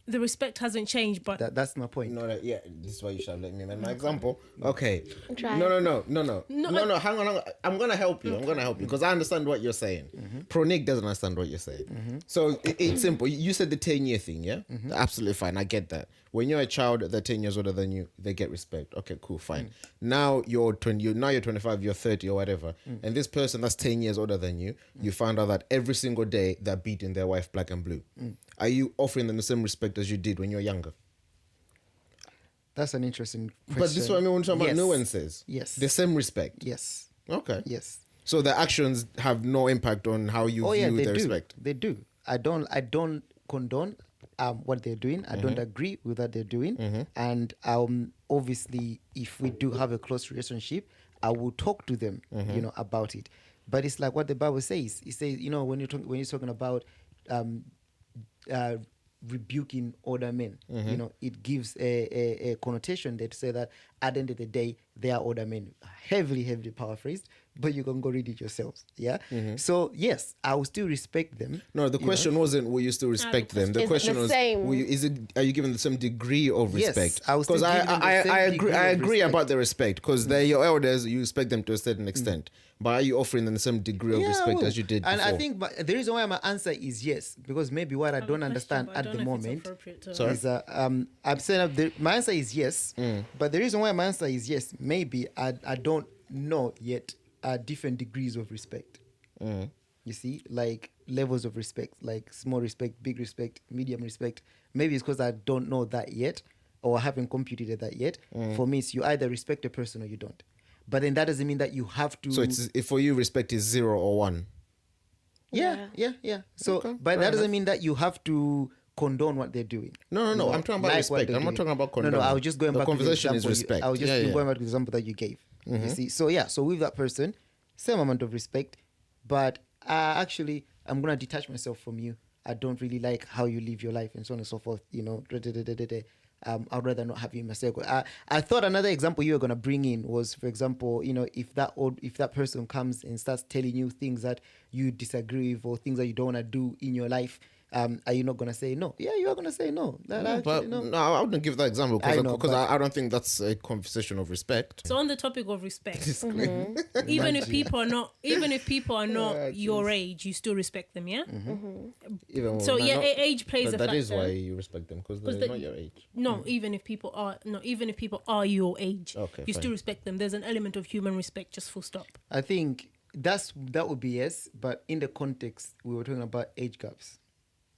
the respect hasn't changed, but That's my point. No, yeah, this is why you should let me make my example. Okay. Try. No. No, Hang on. I'm gonna help you. I'm gonna help you because I understand what you're saying. Pro Nick doesn't understand what you're saying. So it's simple. You said the 10-year thing, yeah? Absolutely fine. I get that. When you're a child, they're 10 years older than you. They get respect. Okay, cool, fine. Now you're 20. Now you're 25. You're 30 or whatever. And this person that's 10 years older than you, you find out that every single day they're beating their wife black and blue. Are you offering them the same respect as you did when you were younger? That's an interesting question. But this is what I mean when we talk about Yes. nuances. Yes. The same respect. Yes. Okay. Yes. So the actions have no impact on how you Oh yeah, view they the do. respect. They do. I don't condone what they're doing. I don't agree with what they're doing. And obviously, if we do have a close relationship, I will talk to them, you know, about it. But it's like what the Bible says. It says, you know, when you're talking about rebuking older men, you know, it gives a connotation that say that at the end of the day they are older men. Heavily paraphrased, but you can go read it yourselves. Yeah. So yes, I will still respect them. No, the question wasn't will you still respect them. The Is it question the was same? are you giving them some degree of Yes, respect? I will still Because give them the I same agree degree I of agree respect. about the respect because they're your elders. You respect them to a certain extent, but are you offering them the same degree of Yeah, I respect will. as you did and before? I think but the reason why my answer is yes, because maybe what I don't understand at the moment Sorry? is I'm saying that my answer is yes, but the reason why my answer is yes, maybe I don't know yet different degrees of respect. You see, like levels of respect, like small respect, big respect, medium respect. Maybe it's because I don't know that yet, or I haven't computed that yet. For me, it's you either respect a person or you don't. But then that doesn't mean that you have to. So it's if for you respect is 0 or 1. Yeah. So, Okay, but fair that doesn't enough. mean that you have to condone what they're doing. No. You know, I'm talking about like what respect. they're I'm not doing. talking about No, condone. I was just going The back conversation to the is example respect. I was just Yeah. going back to the example that you gave. You see, so yeah, so with that person, same amount of respect, but actually, I'm gonna detach myself from you. I don't really like how you live your life and so on and so forth. You know, I'd rather not have you in my circle. I thought another example you were gonna bring in was, for example, you know, if that person comes and starts telling you things that you disagree with or things that you don't want to do in your life, Are you not gonna say no? Yeah, you are gonna say no. But no, I wouldn't give that example I because know, but- I don't think that's a conversation of respect. So on the topic of respect, Disclaimer. even if people are not your age, you still respect them, yeah. Even So no, yeah, no, age plays a that factor. is why you respect them because they're not your age. No, even if people are your age, Okay, you fine. still respect them. There's an element of human respect, just full stop. I think that would be yes, but in the context we were talking about age gaps.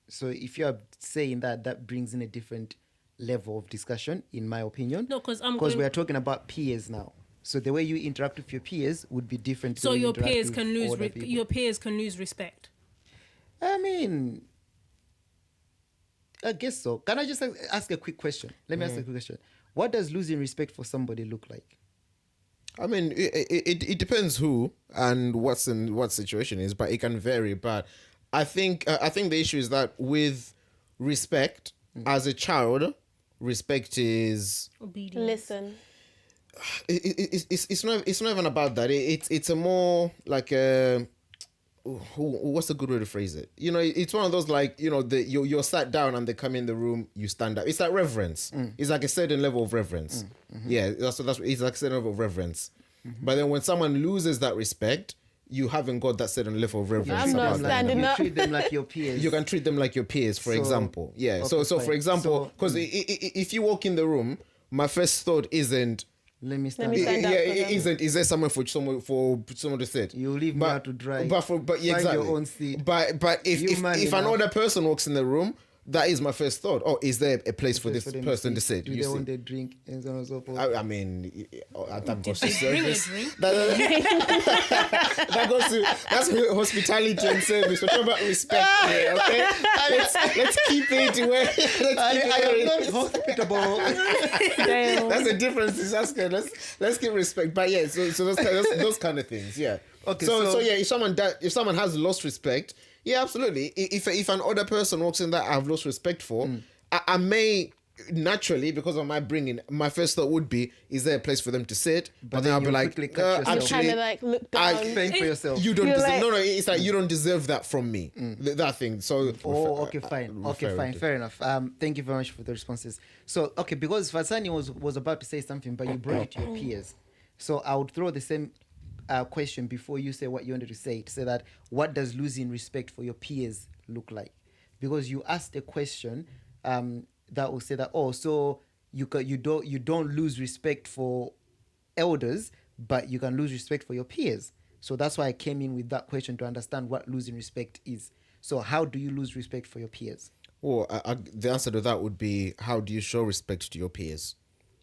So if you are saying that brings in a different level of discussion, in my opinion. No, because we are talking about peers now. So the way you interact with your peers would be different. to So the way you your interact peers with can lose older people. your peers can lose respect. I mean, I guess so. Can I just ask a quick question? Let me ask a quick question. What does losing respect for somebody look like? I mean, it depends who and what situation is, but it can vary. But I think the issue is that with respect, as a child, respect is Obedience. Listen. it's not even about that. It's a more like a what's a good way to phrase it? You know, it's one of those like, you know, you're sat down and they come in the room, you stand up. It's like reverence. It's like a certain level of reverence. Yeah, that's it's like a certain level of reverence. But then when someone loses that respect, you haven't got that certain level of reverence. I'm not about them. standing you up. treat them like your peers. You can treat them like your peers, for So- example. Yeah. okay, So for fine. example, So- because if you walk in the room, my first thought isn't. Let me stand. me stand up for them. Is there somewhere for someone to sit? You leave me out to dry. But yeah, Find exactly. your own seat. But if You man if an enough. older person walks in the room, that is my first thought. Oh, is there a place for this them person to sit? Do You they see? want their drink and so on and so forth? I mean, that goes to Bring a service. drink. That goes to that's hospitality and service. We're talking about respect here, okay? Let's keep it where. I am not hospitable. Damn. That's the difference. Is asking. Let's keep respect. But yeah, so those kind of things. Yeah. Okay, So so- yeah, if someone has lost respect, yeah, absolutely. If an older person walks in that I've lost respect for, I may naturally, because of my bringing, my first thought would be, is there a place for them to sit? But then I'll be you like, quickly catch yourself. You kind actually, of like look down. Think for yourself. you don't You're deserve. like- No, it's like you don't deserve that from me. That thing. So. Oh, okay, fine. Okay, fine. Fair enough. Thank you very much for the responses. So, okay, because Fasani was about to say something, but you brought it to your peers. So I would throw the same question before you say what you wanted to say that what does losing respect for your peers look like? Because you asked a question that will say that, oh, so you don't lose respect for elders, but you can lose respect for your peers. So that's why I came in with that question to understand what losing respect is. So how do you lose respect for your peers? Well, the answer to that would be, how do you show respect to your peers?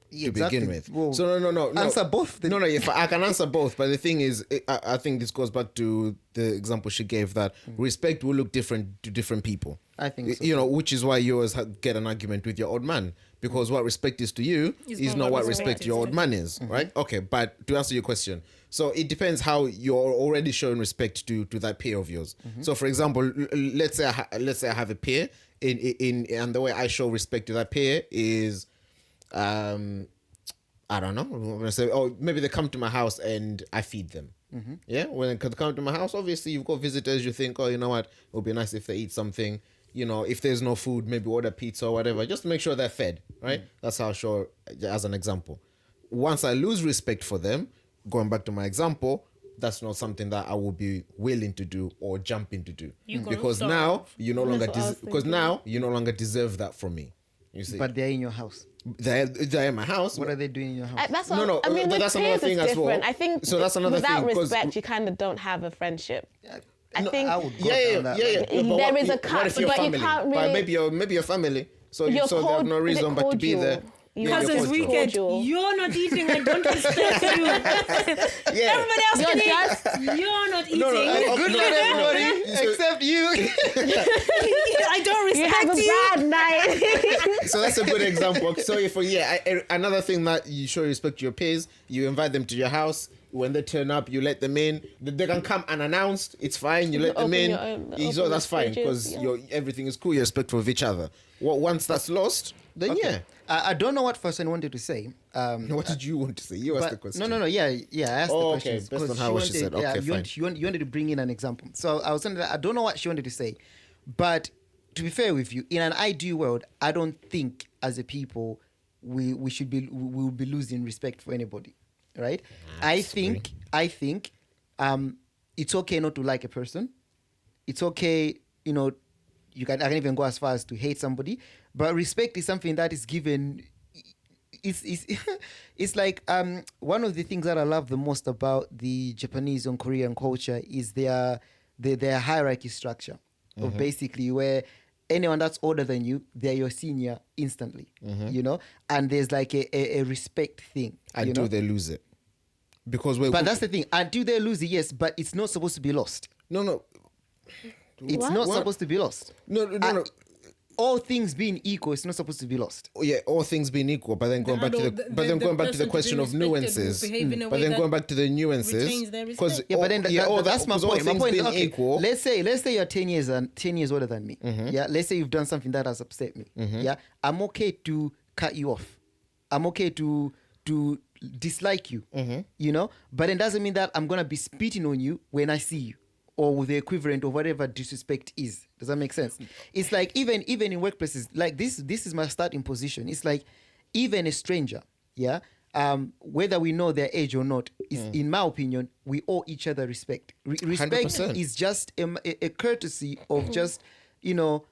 To begin with. Well, So no. answer both then. No, if I can answer both, but the thing is, I think this goes back to the example she gave that respect will look different to different people. I think so. You know, which is why you always get an argument with your old man, because what respect is to you is not what respect to your old man is, right? Okay, but to answer your question, so it depends how you're already showing respect to that peer of yours. So, for example, let's say I have a peer and the way I show respect to that peer is, I don't know. I'm gonna say, oh, maybe they come to my house and I feed them. Yeah, when they come to my house, obviously you've got visitors. You think, oh, you know what? It would be nice if they eat something. You know, if there's no food, maybe order pizza or whatever. Just to make sure they're fed, right? That's how I show, as an example. Once I lose respect for them, going back to my example, that's not something that I will be willing to do or jump in to do, You gotta because start now off. you no longer That's what I was because thinking. now you no longer deserve that from me. You see, But they're in your house. they're in my house. What are they doing in your house? That's what, No, I mean, but with that's another peers, thing it's as well. different. I think So that's another without thing, 'cause- respect, you kind of don't have a friendship. I No, think I would go Yeah. down that But There what- is a what cut, if your but you family? can't But really- maybe your family. So You're so they have no reason but to be there. Cousins wicked. You're not eating. I don't respect you. Yeah. Everybody else You're can just- eat. You're not eating. Good night, everybody, except you. I don't you respect have a you. bad night. So that's a good example. So another thing that you show respect to your peers, you invite them to your house. When they turn up, you let them in. They can come unannounced. It's fine. You let them Open in. your own- So open that's the fine fridges, because yeah. everything is cool. You're respectful of each other. Once that's lost, then yeah. I don't know what person wanted to say. What did you want to say? You asked the question. No. Yeah. I asked Oh, the okay, questions. based on 'cause how what she said. Okay, you fine. wanted to bring in an example. So I was saying that I don't know what she wanted to say, but to be fair with you, in an ideal world, I don't think as a people we will be losing respect for anybody, right? I think it's okay not to like a person. It's okay, you know, I can even go as far as to hate somebody, but respect is something that is given. It's like one of the things that I love the most about the Japanese and Korean culture is their hierarchy structure of basically where anyone that's older than you, they're your senior instantly, you know, and there's like a respect thing. Until they lose it, because but that's the thing. Until they lose it, yes, but it's not supposed to be lost. No. It's not supposed to be lost. No. All things being equal, it's not supposed to be lost. Yeah, all things being equal, but then going back to the question of nuances. But then going back to the nuances, because that's my point. My point is, okay, equal. Let's say you're 10 years older than me. Yeah, let's say you've done something that has upset me. Yeah, I'm okay to cut you off. I'm okay to dislike you. You know, but it doesn't mean that I'm gonna be spitting on you when I see you, or with the equivalent of whatever disrespect is. Does that make sense? It's like even in workplaces, like this is my starting position. It's like even a stranger, yeah, whether we know their age or not, is in my opinion, we owe each other respect. Respect 100%. is just a courtesy of just, you know,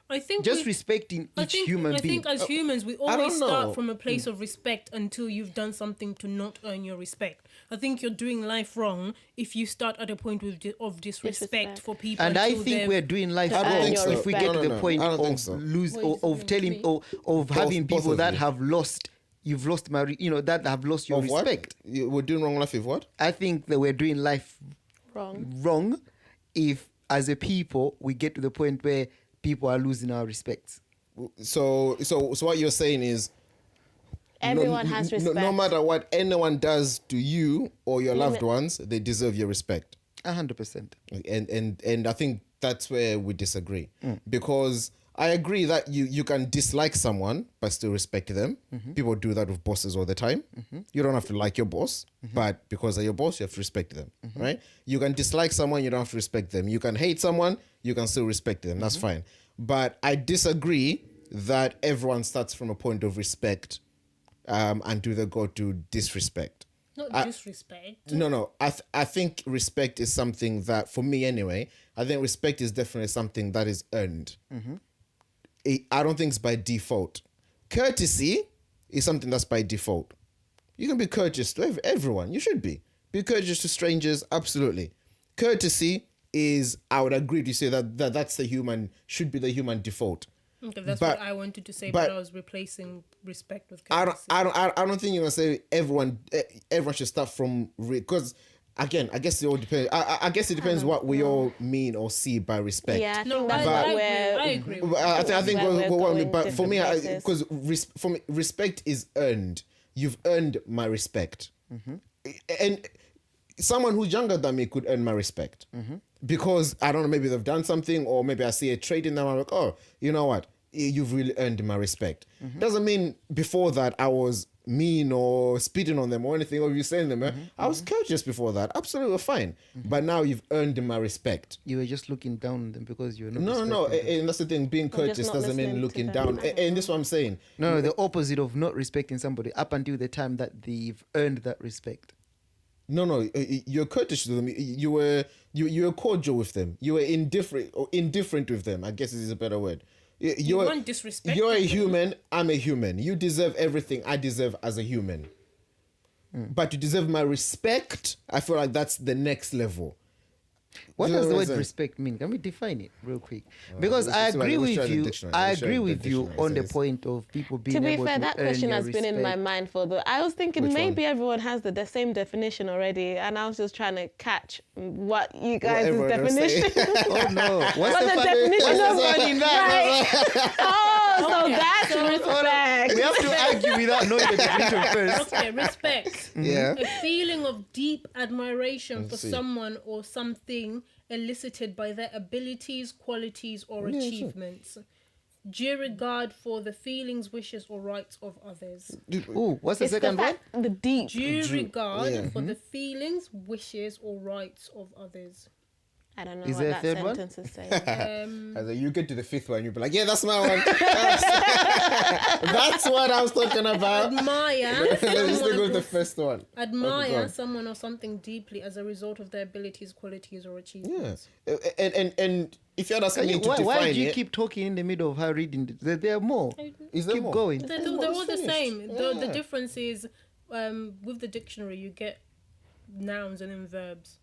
I think just respecting each human being. I think as humans, we don't always know. start from a place of respect until you've done something to not earn your respect. I think you're doing life wrong if you start at a point of disrespect for people. And I until think they've- we're doing life I don't wrong think so. if we get to the point I don't think of so. What is it of having Both people of that you. have lost. You've lost that have lost your Of what? respect. We're doing wrong life with what? I think that we're doing life wrong if, as a people, we get to the point where people are losing our respects. So what you're saying is Everyone has respect. No matter what anyone does to you or your loved ones, they deserve your respect. 100%. And I think that's where we disagree, because I agree that you can dislike someone but still respect them. People do that with bosses all the time. You don't have to like your boss, but because they're your boss, you have to respect them, right? You can dislike someone, you don't have to respect them. You can hate someone, you can still respect them. That's fine. But I disagree that everyone starts from a point of respect until they go to disrespect. Not disrespect. No. I think respect is something that, for me anyway, I think respect is definitely something that is earned. I don't think it's by default. Courtesy is something that's by default. You can be courteous to everyone. You should be. Be courteous to strangers, absolutely. Courtesy is, I would agree to say that's should be the human default. Okay, that's But- what I wanted to say, but- but I was replacing respect with I courtesy. don't think you're gonna say everyone should start from, because again, I guess it all depends. I guess it depends what we all mean or see by respect. Yeah, I No, think that's I where agree. I think Where we're going but for me, different because for me, respect is earned. You've earned my respect, and someone who's younger than me could earn my respect because I don't know, maybe they've done something, or maybe I see a trait in them. I'm like, oh, you know what? You've really earned my respect. Doesn't mean before that I was mean or spitting on them or anything, or you saying them. I was courteous before that, absolutely fine. But now you've earned my respect. You were just looking down on them because you're not. No, respecting them. and that's the thing. Being Or just courteous not doesn't mean listening to looking them. down. And this is what I'm saying. No, the opposite of not respecting somebody up until the time that they've earned that respect. No, you're courteous to them. You were cordial with them. You were indifferent with them. I guess this is a better word. You weren't disrespecting You're a them. human. I'm a human. You deserve everything I deserve as a human. But you deserve my respect. I feel like that's the next level. What Do you does the know word what I'm respect mean? Can we define it real quick? Because let's I just- agree let's with try the you. dictionary. I Let's try agree the with you dictionary on the says. point of people being To be able fair, to that earn question your has been in my respect. mind for the. I was thinking Which maybe one? everyone has the same definition already, and I was just trying to catch what you guys' everyone was saying. definition. Oh no! What's What's the the fun- definition what's of the fun in that? Oh, so Okay, that's so- respect. We have to argue without knowing the definition first. Okay, respect. Yeah. A feeling of deep admiration for see. someone or something elicited by their abilities, qualities, or achievements. Due regard for the feelings, wishes, or rights of others. Ooh, what's the It's second the one? fact, the deep. Due regard yeah. for the feelings, wishes, or rights of others. I don't know Is what there a that third one? sentence is saying. And then you get to the fifth one, you'll be like, yeah, that's my one. That's what I was talking about. Admire Let's stick with someone, the first one. admire on. someone or something deeply as a result of their abilities, qualities, or achievements. Yeah. And if you're asking me to Why define do you it, keep talking in the middle of her reading? There are more. is there Keep more? going. They're It's all the finished. same. The Yeah. difference is with the dictionary, you get nouns and then verbs.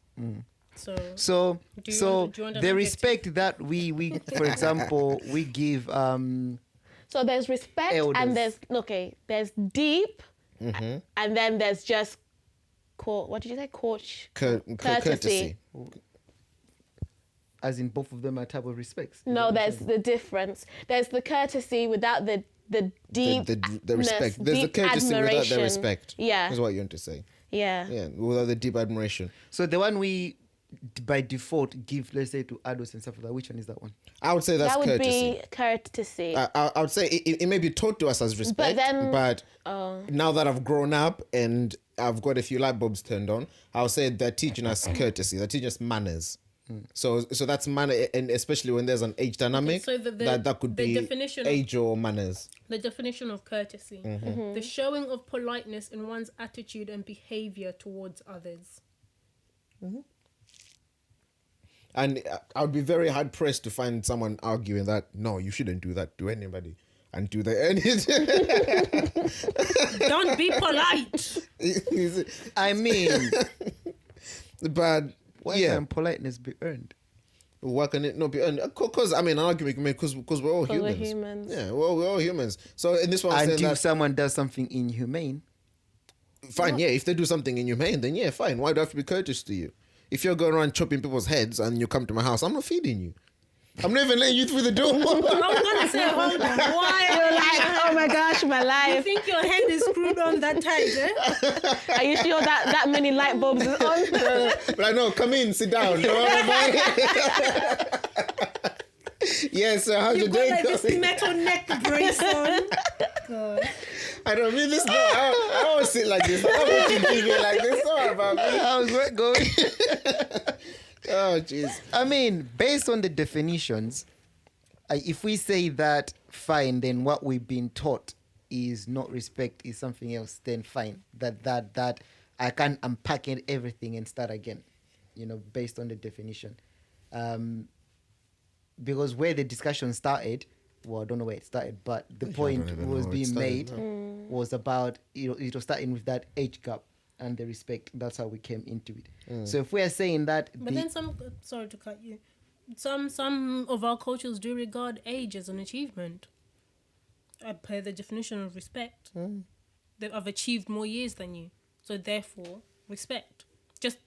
So So Do you so want- do you want an the adjective? respect that we for example we give So there's respect Elders. and there's deep and then there's just what did you say? Courtesy. as in both of them are type of respects. No, there's the difference. There's the courtesy without the deep The respect. There's the courtesy without the respect. Yeah. Is what you want to say. Yeah. Yeah, without the deep admiration. So the one we by default give, let's say, to adults and stuff like that. Which one is that one? I would say that's That would courtesy. be courtesy. I would say it may be taught to us as respect, but now that I've grown up and I've got a few light bulbs turned on, I'll say they're teaching us courtesy. They're teaching us manners. So that's manner, and especially when there's an age dynamic, so the that could the be definition of- age or manners. the definition of courtesy, the showing of politeness in one's attitude and behavior towards others. And I would be very hard pressed to find someone arguing that no, you shouldn't do that to anybody, and do that. Don't be polite. I mean, But why yeah, can politeness be earned? why can it not be? Because I mean, an argument can be because we're all 'Cause we're humans. humans. Yeah, we're all humans. So in this one, I'm saying Until that someone does something inhumane. fine. Yeah, if they do something inhumane, then yeah, fine. Why do I have to be courteous to you? If you're going around chopping people's heads and you come to my house, I'm not feeding you. I'm not even letting you through the door. I was gonna say, hold on, why? You're like, oh my gosh, my You life. think your head is screwed on that tight, eh? Are you sure that many light bulbs is on? But I know, come in, sit down. Don't worry about it. Yes, so how's your You've got day like this going? metal neck brace on. God. I don't mean this. No, I always sit like this. I don't want you to leave it like this. Sorry about me. How's work going? Oh, jeez. I mean, based on the definitions, if we say that, fine, then what we've been taught is not respect, is something else, then fine. That I can unpack it, everything and start again, based on the definition. Because where the discussion started, well, I don't know where it started, but the point don't even was know where it being started, made was about, it was starting with that age gap and the respect. That's how we came into it. So if we are saying that... But then sorry to cut you, some of our cultures do regard age as an achievement. Per the definition of respect, I've achieved more years than you, so therefore respect. Just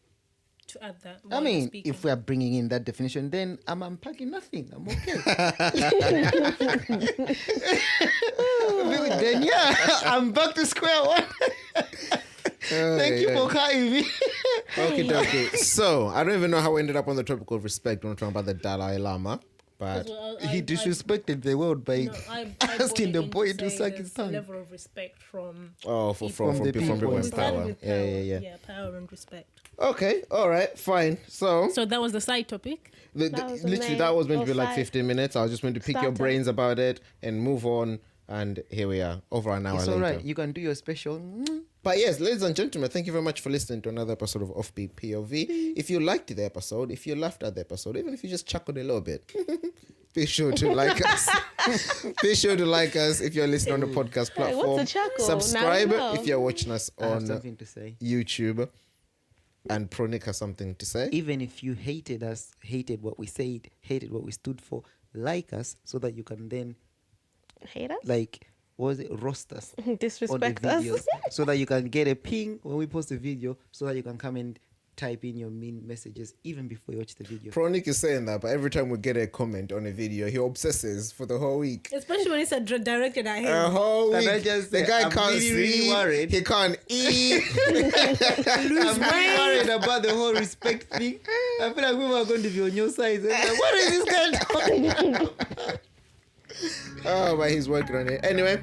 to add that. I while you're mean, speaking. if we are bringing in that definition, then I'm unpacking nothing. I'm okay. Then yeah, I'm back to square one. Thank you for cutting me. Okay. So, I don't even know how we ended up on the topic of respect when we're talking about the Dalai Lama. But He disrespected the world by I asking the boy to say suck his there's a tongue. level of respect from from the people people. with with power. with Yeah. power and respect. Okay, all right, fine. So, So that was the side topic. That was the literally, main that was meant to be or like side 15 minutes. I was just going to pick your starter. brains about it and move on. And here we are, over an hour It's later. all right. You can do your special. But yes, ladies and gentlemen, thank you very much for listening to another episode of Offbeat POV. If you liked the episode, if you laughed at the episode, even if you just chuckled a little bit, be sure to like us. Be sure to like us if you're listening on the podcast Hey, platform. what's a chuckle? Subscribe Now we know. if you're watching us I have on something to say. YouTube. And Pronik has something to say. Even if you hated us, hated what we said, hated what we stood for, like us so that you can then Hate us? roast us on the Disrespect us? videos so that you can get a ping when we post a video so that you can come and type in your mean messages even before you watch the video. Pronik is saying that, but every time we get a comment on a video, he obsesses for the whole week. Especially when it's directed at him. A whole And I week. just The say, guy I'm can't really, sleep. really worried. He can't eat. I'm really worried about the whole respect thing. I feel like people are going to be on your side. Like, what is this guy talking about? Oh, but he's working on it. Anyway.